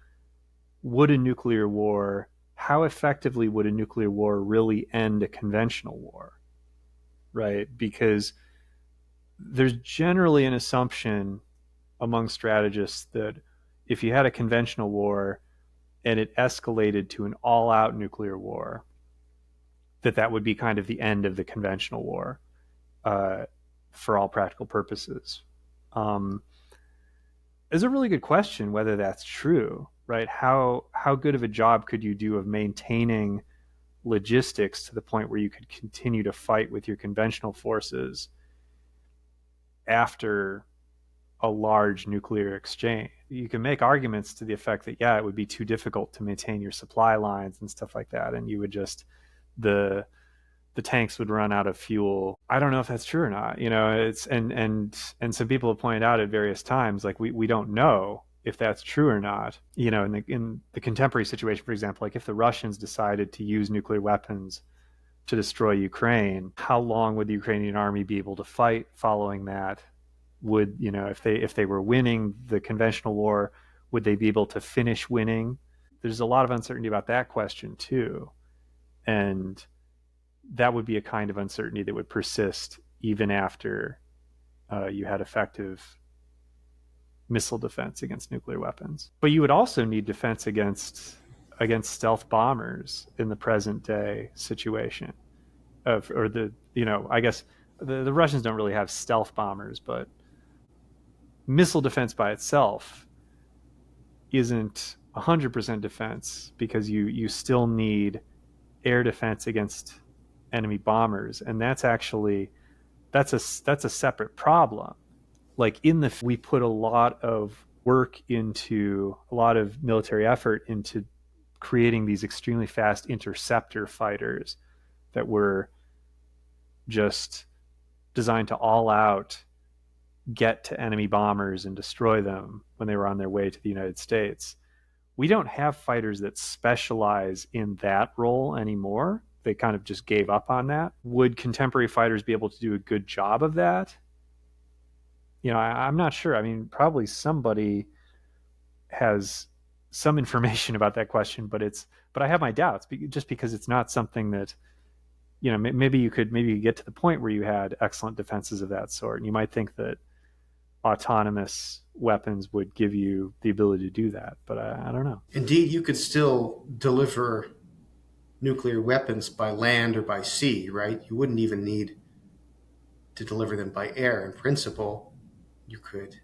would a nuclear war, how effectively would a nuclear war really end a conventional war, right? Because there's generally an assumption among strategists that if you had a conventional war and it escalated to an all-out nuclear war, that would be kind of the end of the conventional war, uh, for all practical purposes. Um, is a really good question whether that's true, right? How good of a job could you do of maintaining logistics to the point where you could continue to fight with your conventional forces after a large nuclear exchange? You can make arguments to the effect that it would be too difficult to maintain your supply lines and stuff like that, and you would just the tanks would run out of fuel. I don't know if that's true or not. It's and some people have pointed out at various times, like we don't know if that's true or not. In the contemporary situation, for example, like if the Russians decided to use nuclear weapons to destroy Ukraine, how long would the Ukrainian army be able to fight following that? Would if they were winning the conventional war, would they be able to finish winning? There's a lot of uncertainty about that question too, and that would be a kind of uncertainty that would persist even after you had effective missile defense against nuclear weapons. But you would also need defense against stealth bombers in the present day situation. I guess the Russians don't really have stealth bombers, but missile defense by itself isn't 100% defense because you still need air defense against enemy bombers, and that's a separate problem. Like we put a lot of work into a lot of military effort into creating these extremely fast interceptor fighters that were just designed to all out get to enemy bombers and destroy them when they were on their way to the United States. We don't have fighters that specialize in that role anymore. They kind of just gave up on that. Would contemporary fighters be able to do a good job of that? I'm not sure. I mean, probably somebody has some information about that question, but it's but I have my doubts just because it's not something that, maybe you could get to the point where you had excellent defenses of that sort, and you might think that autonomous weapons would give you the ability to do that, but I don't know. Indeed, you could still deliver nuclear weapons by land or by sea, right? You wouldn't even need to deliver them by air. In principle, you could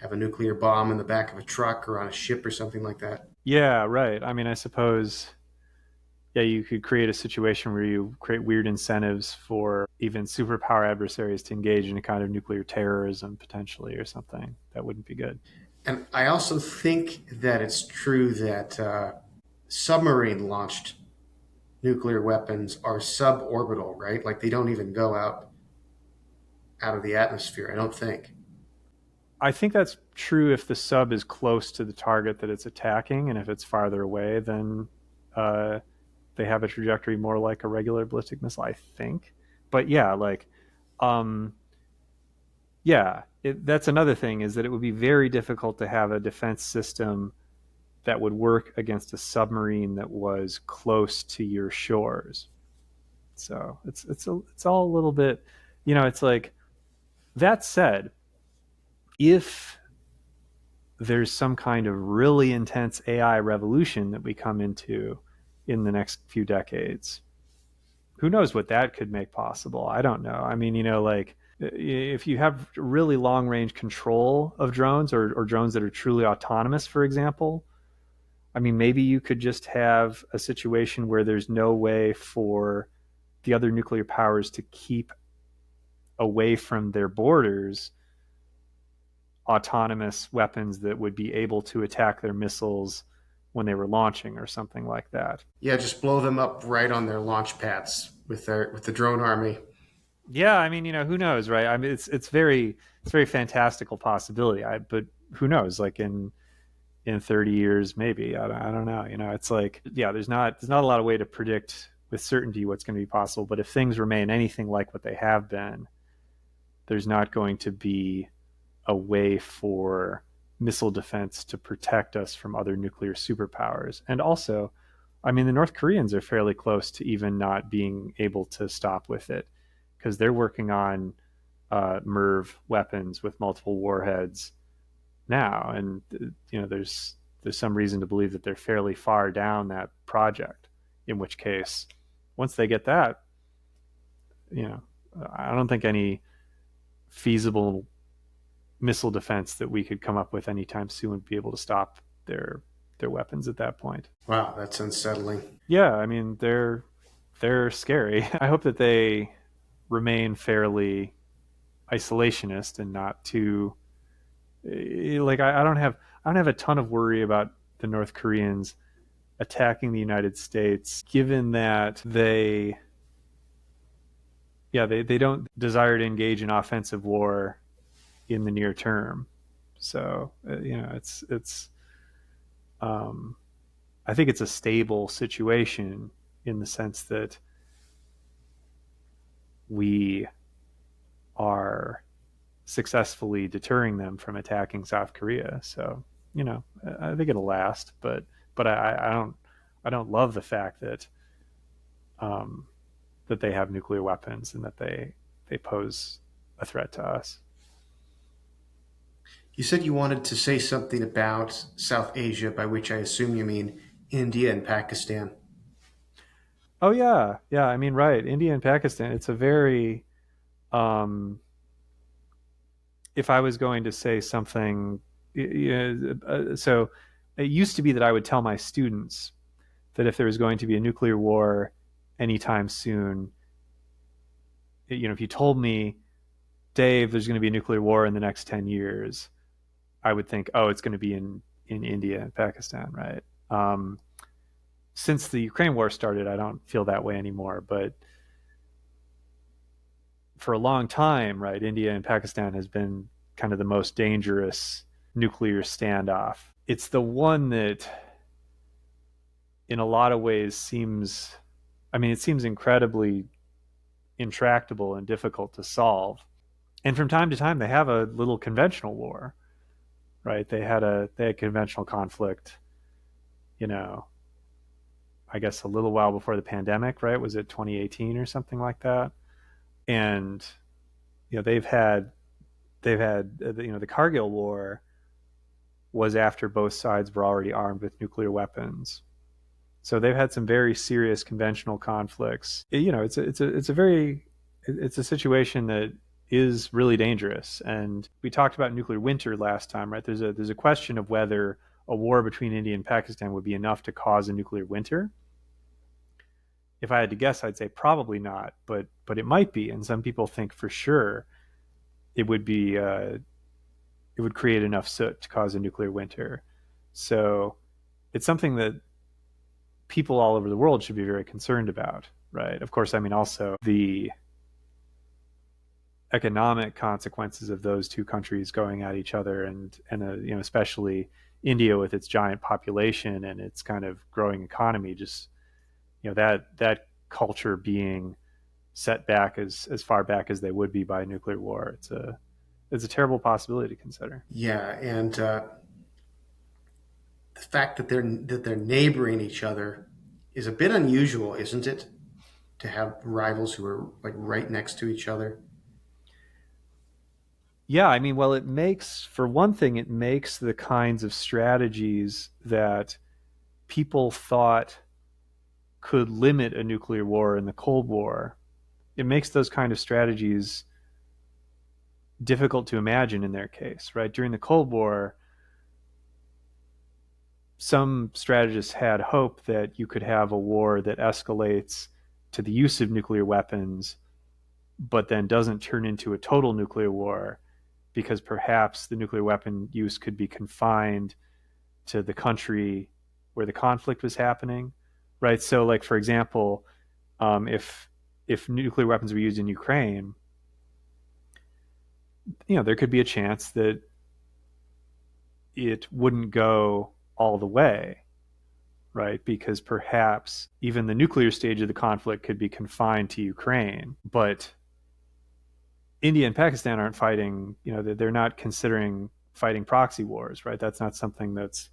have a nuclear bomb in the back of a truck or on a ship or something like that. Yeah, right. I mean, I suppose, yeah, you could create a situation where you create weird incentives for even superpower adversaries to engage in a kind of nuclear terrorism potentially or something. That wouldn't be good. And I also think that it's true that submarine launched nuclear weapons are suborbital, right? Like they don't even go out of the atmosphere, I don't think. I think that's true if the sub is close to the target that it's attacking, and if it's farther away, then uh, they have a trajectory more like a regular ballistic missile, I think. But yeah, like, um, yeah, that's another thing, is that it would be very difficult to have a defense system that would work against a submarine that was close to your shores. So it's all a little bit, it's like, that said, if there's some kind of really intense AI revolution that we come into in the next few decades, who knows what that could make possible? I don't know. I mean, like, if you have really long range control of drones, or drones that are truly autonomous, for example, I mean, maybe you could just have a situation where there's no way for the other nuclear powers to keep away from their borders autonomous weapons that would be able to attack their missiles when they were launching or something like that. Yeah, just blow them up right on their launch pads with the drone army. Yeah, I mean, who knows, right? I mean, it's very fantastical possibility. But who knows? Like in 30 years, maybe. I don't know. It's like, yeah, there's not a lot of way to predict with certainty what's going to be possible. But if things remain anything like what they have been, there's not going to be a way for missile defense to protect us from other nuclear superpowers. And also, I mean, the North Koreans are fairly close to even not being able to stop with it, because they're working on MIRV weapons with multiple warheads now, and there's some reason to believe that they're fairly far down that project. In which case, once they get that, you know, I don't think any feasible missile defense that we could come up with anytime soon would be able to stop their weapons at that point. Wow, that's unsettling. Yeah, I mean, they're scary. I hope that they remain fairly isolationist and not too, like, I don't have a ton of worry about the North Koreans attacking the United States, given that they don't desire to engage in offensive war in the near term. So it's um, I think it's a stable situation in the sense that we are successfully deterring them from attacking South Korea. So I think it'll last, but I don't love the fact um, that they have nuclear weapons and that they pose a threat to us. You said you wanted to say something about South Asia, by which I assume you mean India and Pakistan. Oh yeah, yeah. I mean, right. India and Pakistan. It's a very um, if I was going to say something, so it used to be that I would tell my students that if there was going to be a nuclear war anytime soon, if you told me, Dave, there's going to be a nuclear war in the next 10 years, I would think, oh, it's going to be in India and Pakistan, right? Um, since the Ukraine war started, I don't feel that way anymore. But for a long time, right, India and Pakistan has been kind of the most dangerous nuclear standoff. It's the one that, in a lot of ways, it seems incredibly intractable and difficult to solve. And from time to time, they have a little conventional war, right? They had conventional conflict, you know, I guess a little while before the pandemic, right? Was it 2018 or something like that? And they've had the Kargil War was after both sides were already armed with nuclear weapons. So they've had some very serious conventional conflicts. It's a situation that is really dangerous. And we talked about nuclear winter last time, right? There's a question of whether a war between India and Pakistan would be enough to cause a nuclear winter. If I had to guess, I'd say probably not, but it might be. And some people think for sure it would be it would create enough soot to cause a nuclear winter. So it's something that people all over the world should be very concerned about, right? Of course, I mean, also the economic consequences of those two countries going at each other, and especially India with its giant population and its kind of growing economy, just that culture being set back as far back as they would be by nuclear war. It's a terrible possibility to consider. Yeah, and the fact that they're neighboring each other is a bit unusual, isn't it? To have rivals who are like right next to each other. Yeah, I mean, well, for one thing, it makes the kinds of strategies that people thought could limit a nuclear war in the Cold War. It makes those kind of strategies difficult to imagine in their case, right? During the Cold War, some strategists had hope that you could have a war that escalates to the use of nuclear weapons, but then doesn't turn into a total nuclear war because perhaps the nuclear weapon use could be confined to the country where the conflict was happening, right? So, like for example, if nuclear weapons were used in Ukraine, there could be a chance that it wouldn't go all the way, right? Because perhaps even the nuclear stage of the conflict could be confined to Ukraine, but India and Pakistan aren't fighting. They're not considering fighting proxy wars, right? That's not something that's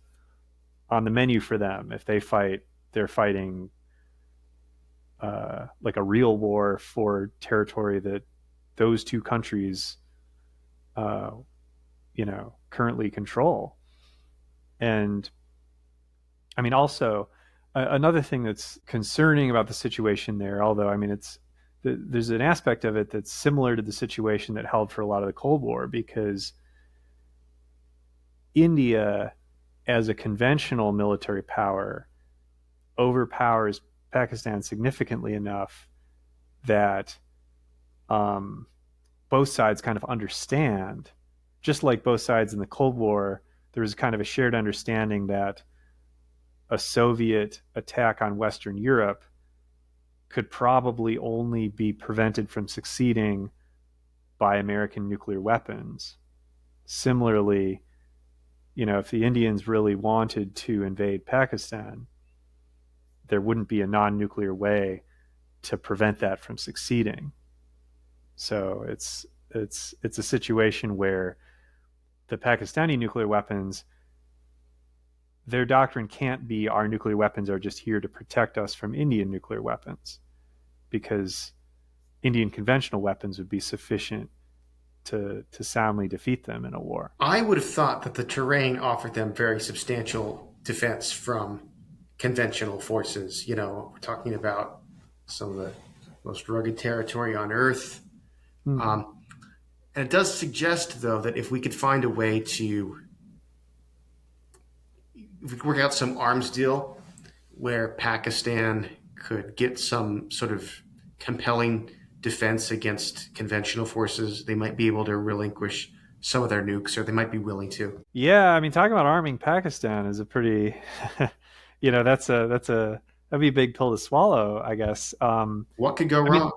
on the menu for them. If they fight, they're fighting like a real war for territory that those two countries, uh, currently control. And I mean, also another thing that's concerning about the situation there, although I mean, there's an aspect of it that's similar to the situation that held for a lot of the Cold War, because India, as a conventional military power, overpowers Pakistan significantly enough that both sides kind of understand, just like both sides in the Cold War, there was kind of a shared understanding that a Soviet attack on Western Europe could probably only be prevented from succeeding by American nuclear weapons. Similarly, if the Indians really wanted to invade Pakistan, there wouldn't be a non-nuclear way to prevent that from succeeding. So it's a situation where the Pakistani nuclear weapons, their doctrine can't be our nuclear weapons are just here to protect us from Indian nuclear weapons, because Indian conventional weapons would be sufficient to soundly defeat them in a war. I would have thought that the terrain offered them very substantial defense from conventional forces. We're talking about some of the most rugged territory on Earth. Hmm. And it does suggest, though, that if we could find a way to if we could work out some arms deal where Pakistan could get some sort of compelling defense against conventional forces, they might be able to relinquish some of their nukes, or they might be willing to. Yeah, I mean, talking about arming Pakistan is a pretty, that'd be a big pill to swallow, I guess. What could go I mean, wrong?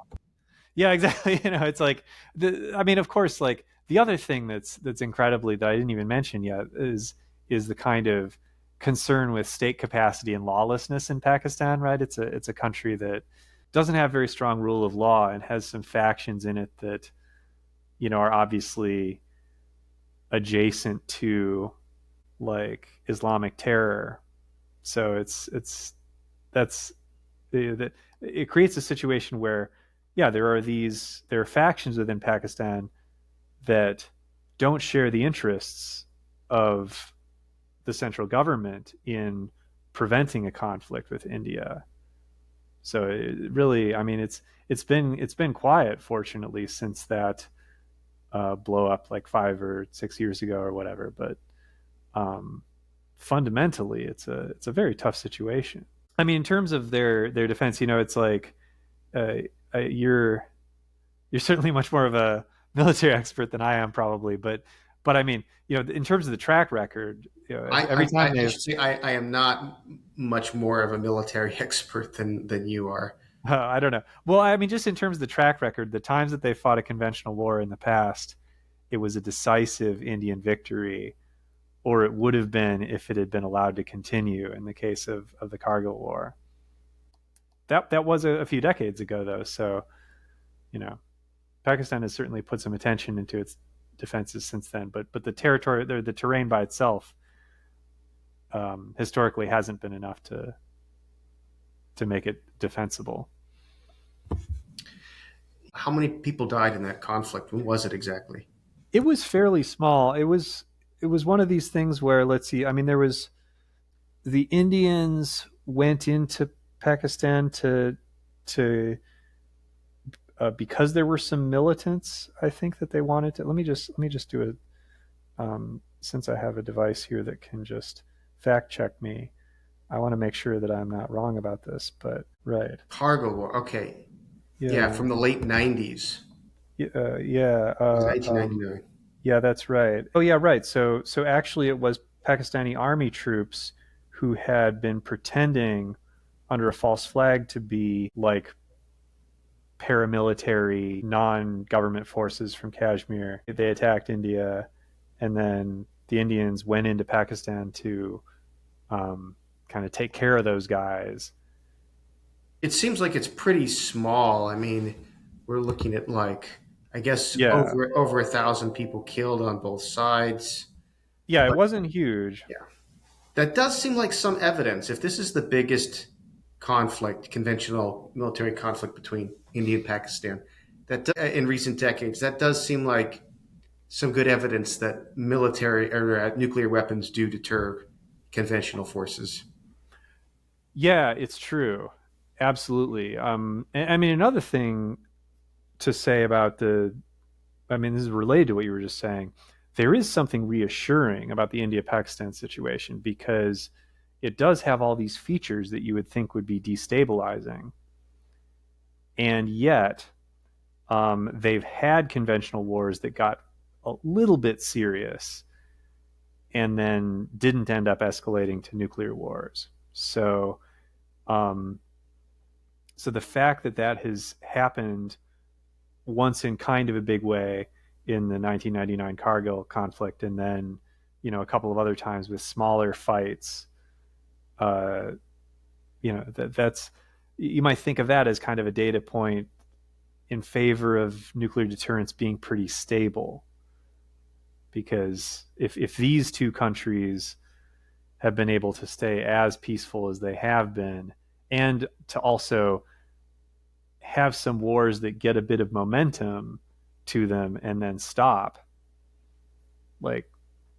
yeah, exactly. It's like I mean, of course, like the other thing that's incredibly that I didn't even mention yet is the kind of concern with state capacity and lawlessness in Pakistan, right? It's a country that doesn't have very strong rule of law and has some factions in it that are obviously adjacent to like Islamic terror. So it's that's it creates a situation where, yeah, there are factions within Pakistan that don't share the interests of the central government in preventing a conflict with India. So it really, I mean, it's been quiet, fortunately, since that blow up like 5 or 6 years ago or whatever. But um, fundamentally, it's a very tough situation. I mean, in terms of their defense, it's like uh, you're certainly much more of a military expert than I am, probably. But I mean, in terms of the track record, every time I they've should say I am not much more of a military expert than you are. I don't know. Well, I mean, just in terms of the track record, the times that they fought a conventional war in the past, it was a decisive Indian victory, or it would have been if it had been allowed to continue in the case of the Kargil War. That was a few decades ago, though. So, you know, Pakistan has certainly put some attention into its defenses since then. But the territory, the terrain by itself, historically hasn't been enough to make it defensible. How many people died in that conflict? When was it exactly? It was fairly small. It was one of these things where, let's see, I mean, there was the Indians went into Pakistan to because there were some militants. I think that they wanted to. Let me just do it. Since I have a device here that can just fact check me, I want to make sure that I'm not wrong about this. But right, Cargo War. Okay. Yeah, yeah, from the late 90s. yeah, It was 1999. yeah, that's right. Oh, yeah, right. So actually, it was Pakistani army troops who had been pretending under a false flag to be like paramilitary, non-government forces from Kashmir. They attacked India, and then the Indians went into Pakistan to kind of take care of those guys. It seems like it's pretty small. I mean, we're looking at like I guess Yeah, over 1,000 people killed on both sides. yeah, it But wasn't huge. yeah, that does seem like some evidence. If this is the biggest conflict, conventional military conflict between India and Pakistan, in recent decades, that does seem like some good evidence that military or nuclear weapons do deter conventional forces. Yeah, it's true. Absolutely. I mean, another thing to say about I mean, this is related to what you were just saying. There is something reassuring about the India Pakistan situation because it does have all these features that you would think would be destabilizing. And yet, they've had conventional wars that got a little bit serious and then didn't end up escalating to nuclear wars. Um, so the fact that that has happened once in kind of a big way in the 1999 Cargill conflict, and then a couple of other times with smaller fights. Uh, that's you might think of that as kind of a data point in favor of nuclear deterrence being pretty stable, because if these two countries have been able to stay as peaceful as they have been, and to also have some wars that get a bit of momentum to them and then stop. Like,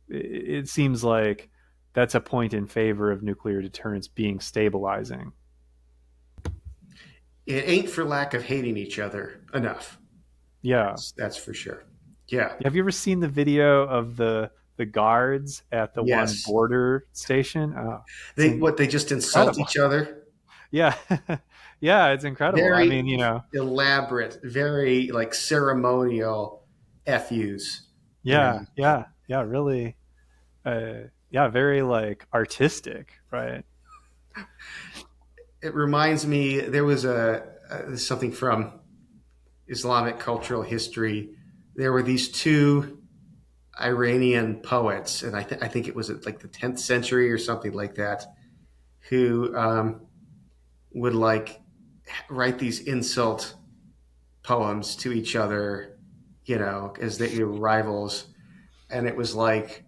it seems like that's a point in favor of nuclear deterrence being stabilizing. It ain't for lack of hating each other enough. Yeah. That's for sure. Yeah. Have you ever seen the video of the guards at the one Yes. border station? Oh, it's They just insult incredible. each other. Yeah. Yeah, it's incredible. I Very mean, elaborate, very like ceremonial FUs, you know. yeah, yeah, yeah, really, yeah, very like artistic, right? It reminds me there was something from Islamic cultural history. There were these two Iranian poets, and I think it was like the 10th century or something like that, who would like write these insult poems to each other, as they were rivals. And it was like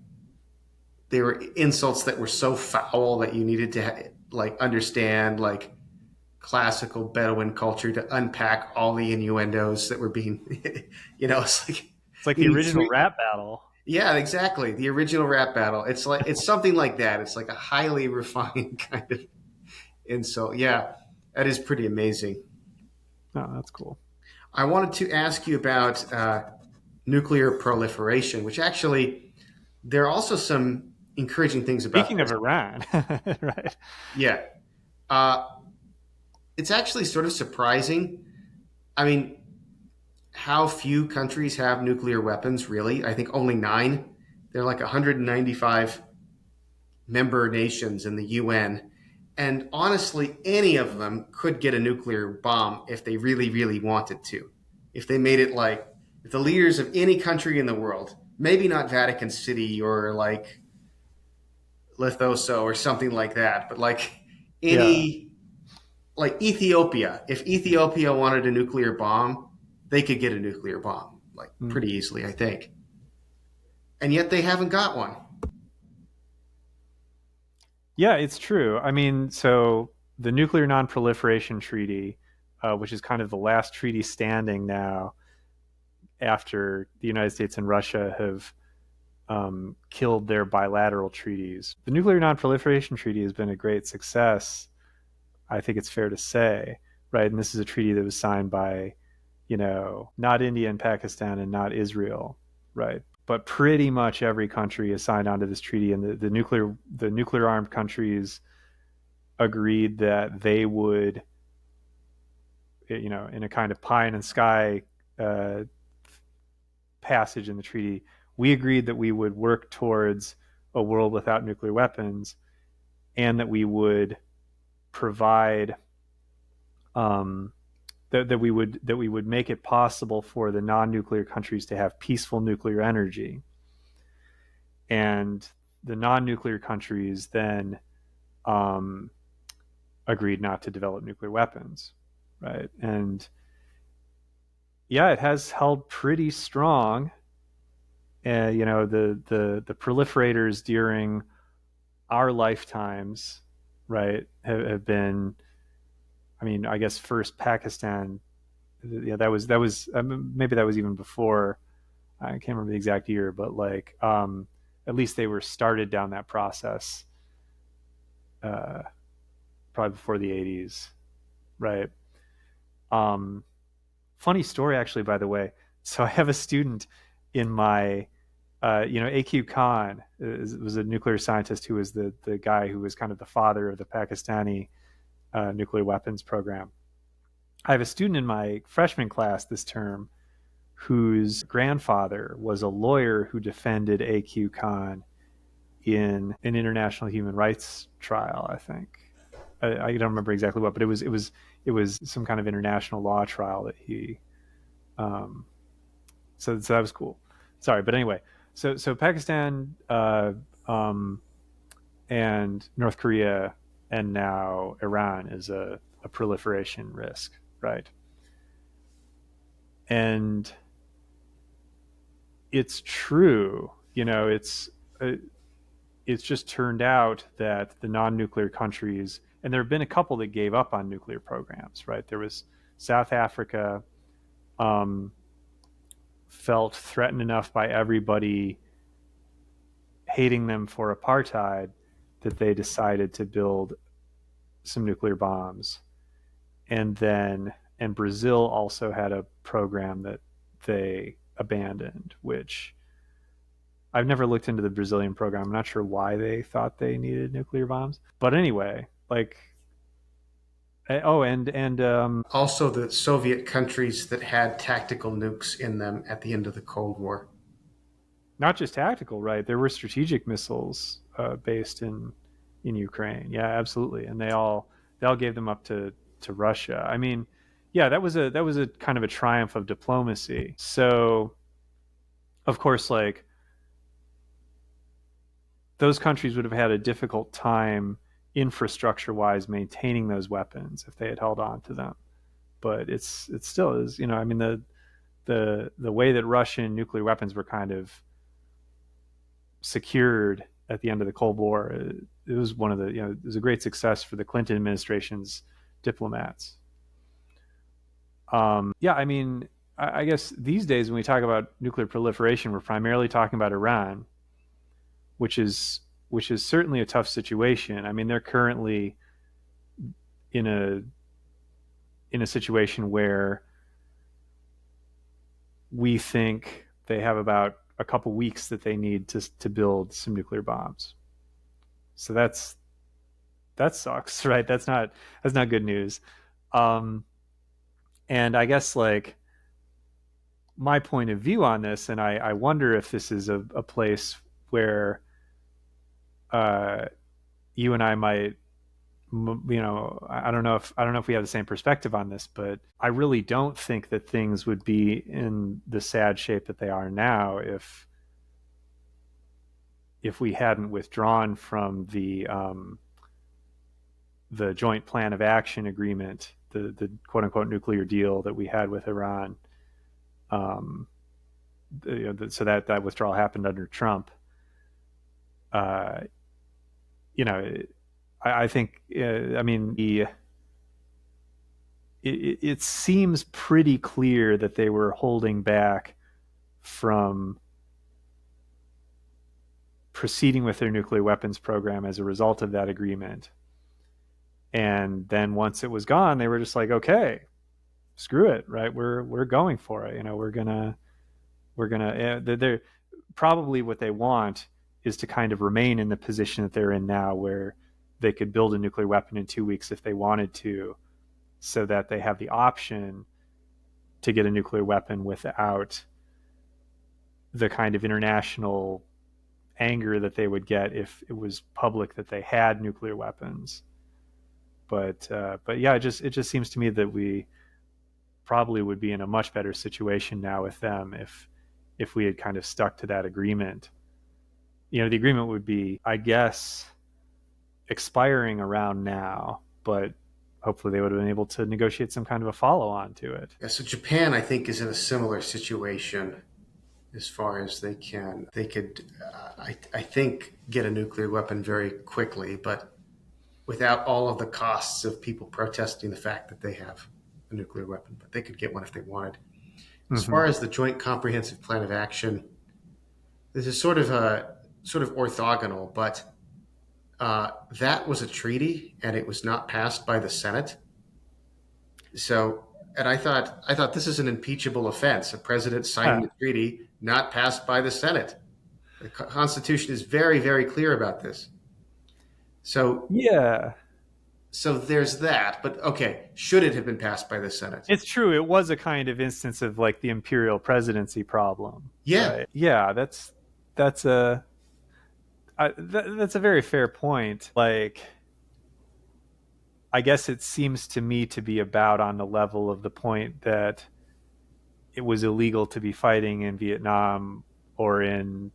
they were insults that were so foul that you needed to like understand like classical Bedouin culture to unpack all the innuendos that were being, it's like It's like you the need original three. rap battle. Yeah, exactly. The original rap battle. It's something like that. It's like a highly refined kind of insult. Yeah, that is pretty amazing. Oh, that's cool. I wanted to ask you about nuclear proliferation, which actually there are also some encouraging things about Speaking of this. Iran, right? Yeah, uh, it's actually sort of surprising. I mean, how few countries have nuclear weapons, really. I think only nine. There are like 195 member nations in the UN. And honestly, any of them could get a nuclear bomb if they really, really wanted to. If they made it like, if the leaders of any country in the world, maybe not Vatican City or like Lithoso or something like that, but like Yeah. any, like Ethiopia, if Ethiopia wanted a nuclear bomb, they could get a nuclear bomb, like Mm. pretty easily, I think. And yet they haven't got one. Yeah, it's true. I mean, so the Nuclear Non-Proliferation Treaty, which is kind of the last treaty standing now after the United States and Russia have killed their bilateral treaties. The Nuclear Non-Proliferation Treaty has been a great success, I think it's fair to say, right? And this is a treaty that was signed by, not India and Pakistan and not Israel, right? But pretty much every country has signed on to this treaty, and the nuclear armed countries agreed that they would, in a kind of pie in the sky uh, passage in the treaty, we agreed that we would work towards a world without nuclear weapons, and that we would provide um, that we would make it possible for the non-nuclear countries to have peaceful nuclear energy, and the non-nuclear countries then um, agreed not to develop nuclear weapons, right? And yeah, it has held pretty strong. The proliferators during our lifetimes, right, have been. I mean, I guess first Pakistan. Yeah, that was maybe that was even before. I can't remember the exact year, but like at least they were started down that process uh, probably before the 80s, right? Um, Funny story, actually, by the way. So I have a student in my, AQ Khan was a nuclear scientist who was the guy who was kind of the father of the Pakistani nuclear weapons program. I have a student in my freshman class this term whose grandfather was a lawyer who defended AQ Khan in an international human rights trial. I think I don't remember exactly what, but it was some kind of international law trial that he. Um, so that was cool. Sorry, but anyway, so Pakistan and North Korea and now Iran is a proliferation risk, right? And it's true, uh, it's just turned out that the non-nuclear countries, and there have been a couple that gave up on nuclear programs, right? There was South Africa, um, felt threatened enough by everybody hating them for apartheid that they decided to build some nuclear bombs. And Brazil also had a program that they abandoned, which I've never looked into the Brazilian program. I'm not sure why they thought they needed nuclear bombs. But anyway, like, oh, and Also, the Soviet countries that had tactical nukes in them at the end of the Cold War. not just tactical, right? There were strategic missiles based in Ukraine. Yeah, absolutely. And they all gave them up to Russia. I mean, yeah, that was a kind of a triumph of diplomacy. So, of course, like, those countries would have had a difficult time infrastructure wise maintaining those weapons if they had held on to them. But it still is, I mean, the way that Russian nuclear weapons were kind of secured at the end of the Cold War, it was one of the, it was a great success for the Clinton administration's diplomats. Yeah, I mean, I guess these days when we talk about nuclear proliferation, we're primarily talking about Iran, which is which is certainly a tough situation. I mean, they're currently in a situation where we think they have about a couple weeks that they need to build some nuclear bombs. So that sucks, right? That's not good news. Um, and I guess like my point of view on this, and I wonder if this is a place where uh, you and I might, I don't know if we have the same perspective on this, but I really don't think that things would be in the sad shape that they are now if we hadn't withdrawn from the joint plan of action agreement, the quote unquote nuclear deal that we had with Iran. Um, so that withdrawal happened under Trump. Uh, I think, I mean, it seems pretty clear that they were holding back from proceeding with their nuclear weapons program as a result of that agreement. And then once it was gone, they were just like, okay, screw it, right? We're going for it. They're probably what they want is to kind of remain in the position that they're in now, where they could build a nuclear weapon in 2 weeks if they wanted to, so that they have the option to get a nuclear weapon without the kind of international anger that they would get if it was public that they had nuclear weapons. But yeah, it just seems to me that we probably would be in a much better situation now with them if we had kind of stuck to that agreement. The agreement would be, I guess, expiring around now, but hopefully they would have been able to negotiate some kind of a follow on to it. Yeah, so Japan, I think, is in a similar situation as far as they could, I think, get a nuclear weapon very quickly, but without all of the costs of people protesting the fact that they have a nuclear weapon. But they could get one if they wanted. As Mm-hmm. far as the Joint Comprehensive Plan of Action, this is sort of orthogonal, but that was a treaty and it was not passed by the Senate. So, and I thought this is an impeachable offense: a president signing Huh. a treaty not passed by the Senate. The Constitution is very, very clear about this. So, Yeah, so there's that. But okay, should it have been passed by the Senate? it's true. It was a kind of instance of like the imperial presidency problem, Yeah, right? Yeah, that's a that's a very fair point. Like, I guess it seems to me to be about on the level of the point that it was illegal to be fighting in Vietnam or in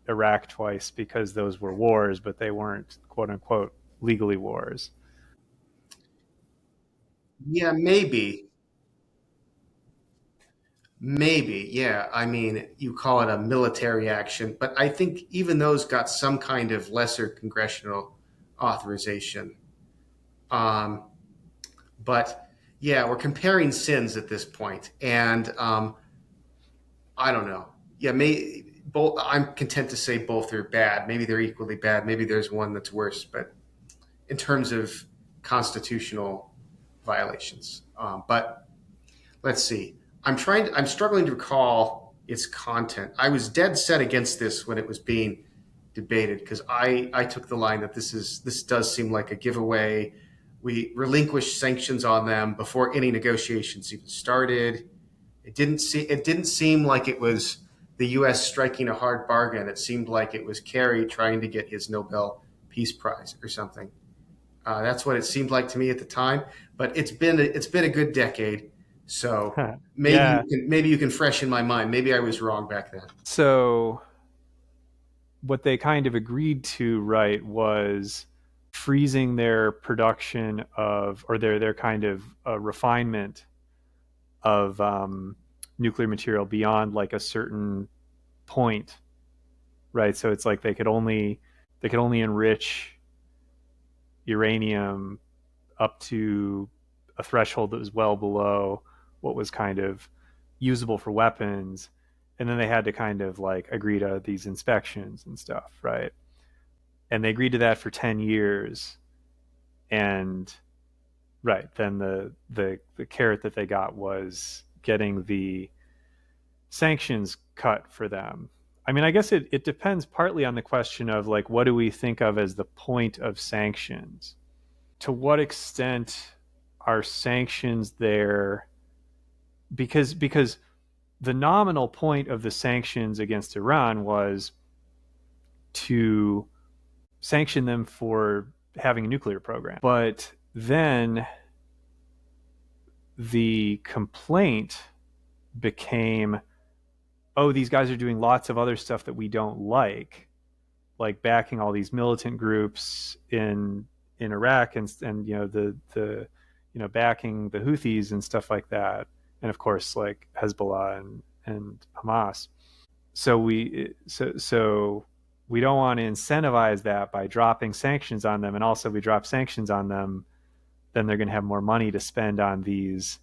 Iraq twice because those were wars, but they weren't quote unquote legally wars. yeah, maybe. Maybe, yeah. I mean, you call it a military action, but I think even those got some kind of lesser congressional authorization. Um, but yeah, we're comparing sins at this point, and I don't know. Yeah, both. I'm content to say both are bad. Maybe they're equally bad. Maybe there's one that's worse. But in terms of constitutional violations, but let's see. I'm struggling to recall its content. I was dead set against this when it was being debated because I took the line that this does seem like a giveaway. We relinquished sanctions on them before any negotiations even started. It didn't seem like it was the U.S. striking a hard bargain. It seemed like it was Kerry trying to get his Nobel Peace Prize or something. That's what it seemed like to me at the time. But it's been a good decade, so maybe Yeah. you can freshen my mind. Maybe I was wrong back then. So what they kind of agreed to, right, was freezing their production of, or their kind of refinement of nuclear material beyond like a certain point, right? So it's like they could only enrich uranium up to a threshold that was well below what was kind of usable for weapons, and then they had to kind of like agree to these inspections and stuff, right? And they agreed to that for 10 years, and right then the carrot that they got was getting the sanctions cut for them. I mean, I guess it depends partly on the question of like, what do we think of as the point of sanctions? To what extent are sanctions there? Because the nominal point of the sanctions against Iran was to sanction them for having a nuclear program. But then the complaint became, oh, these guys are doing lots of other stuff that we don't like backing all these militant groups in Iraq, and backing the Houthis and stuff like that, and of course like Hezbollah and Hamas. So we don't want to incentivize that by dropping sanctions on them, and also if we drop sanctions on them, then they're going to have more money to spend on these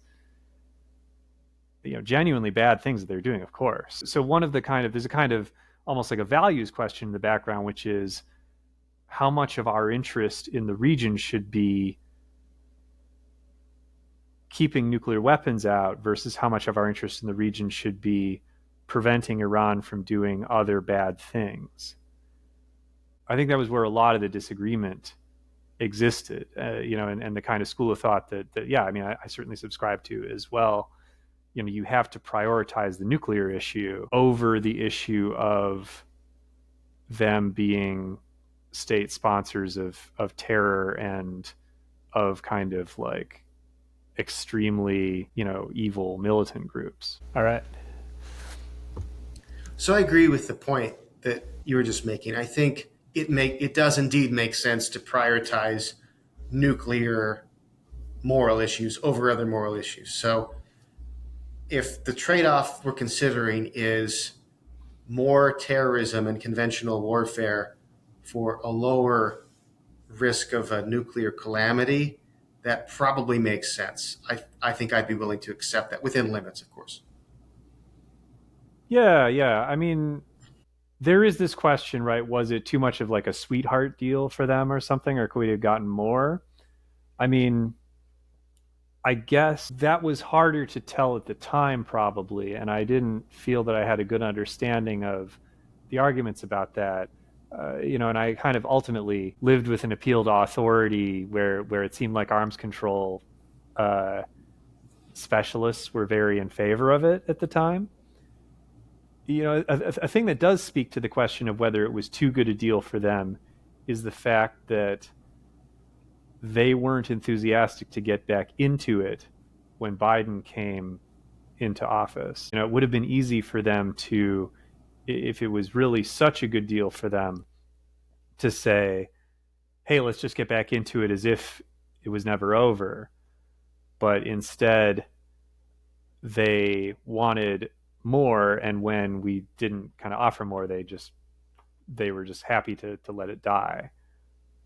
genuinely bad things that they're doing, of course. So one of the kind of there's a kind of almost like a values question in the background, which is how much of our interest in the region should be keeping nuclear weapons out versus how much of our interest in the region should be preventing Iran from doing other bad things. I think that was where a lot of the disagreement existed, and the kind of school of thought that yeah, I mean, I certainly subscribe to as well. You have to prioritize the nuclear issue over the issue of them being state sponsors of terror and of kind of like extremely evil militant groups. All right. So I agree with the point that you were just making. I think it does indeed make sense to prioritize nuclear moral issues over other moral issues. So if the trade-off we're considering is more terrorism and conventional warfare for a lower risk of a nuclear calamity, that probably makes sense. I think I'd be willing to accept that within limits, of course. Yeah. I mean, there is this question, right? Was it too much of like a sweetheart deal for them or something, or could we have gotten more? I mean, I guess that was harder to tell at the time, probably, and I didn't feel that I had a good understanding of the arguments about that. And I kind of ultimately lived with an appeal to authority where it seemed like arms control uh, specialists were very in favor of it at the time. A thing that does speak to the question of whether it was too good a deal for them is the fact that they weren't enthusiastic to get back into it when Biden came into office. It would have been easy for them to, if it was really such a good deal for them, to say, hey, let's just get back into it as if it was never over. But instead, they wanted more, and when we didn't kind of offer more, they were just happy to let it die,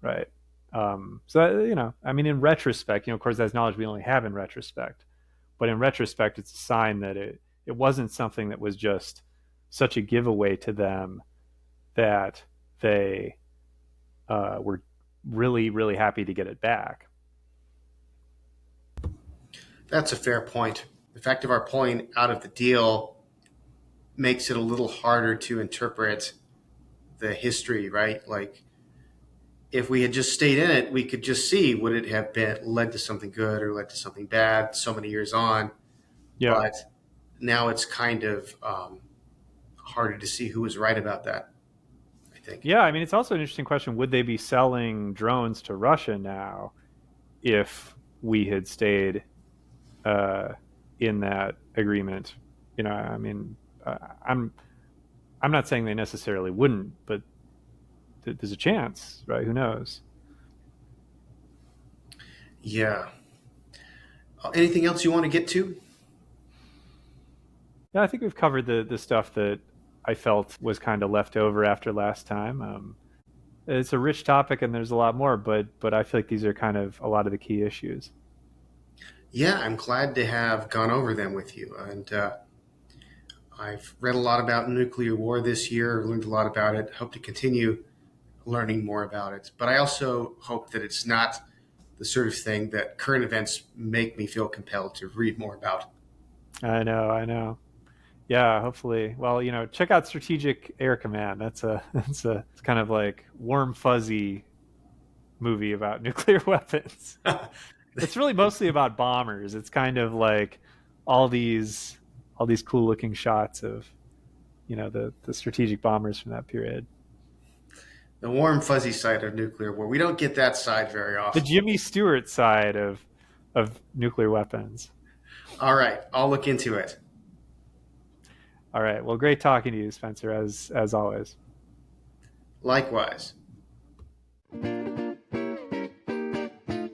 right? I mean, in retrospect, of course, that's knowledge we only have in retrospect, but in retrospect, it's a sign that it wasn't something that was just such a giveaway to them that they were really, really happy to get it back. That's a fair point. The fact of our pulling out of the deal makes it a little harder to interpret the history, right? Like, if we had just stayed in it, we could just see would it have been led to something good or led to something bad so many years on. Yeah. But now it's kind of harder to see who was right about that, I think. Yeah, I mean, it's also an interesting question. Would they be selling drones to Russia now if we had stayed in that agreement? I mean, I'm not saying they necessarily wouldn't, but there's a chance, right? Who knows? Yeah. Anything else you want to get to? Yeah, I think we've covered the stuff that I felt was kind of left over after last time. It's a rich topic, and there's a lot more, but I feel like these are kind of a lot of the key issues. Yeah, I'm glad to have gone over them with you. And I've read a lot about nuclear war this year, learned a lot about it, hope to continue learning more about it. But I also hope that it's not the sort of thing that current events make me feel compelled to read more about. I know, I know. Yeah, hopefully. Well, check out Strategic Air Command. That's a it's kind of like warm fuzzy movie about nuclear weapons. It's really mostly about bombers. It's kind of like all these all these cool looking shots of the strategic bombers from that period. The warm, fuzzy side of nuclear war. We don't get that side very The often. Jimmy Stewart side of nuclear weapons. All right, I'll look into it. All right. Well, great talking to you, Spencer, as always. Likewise.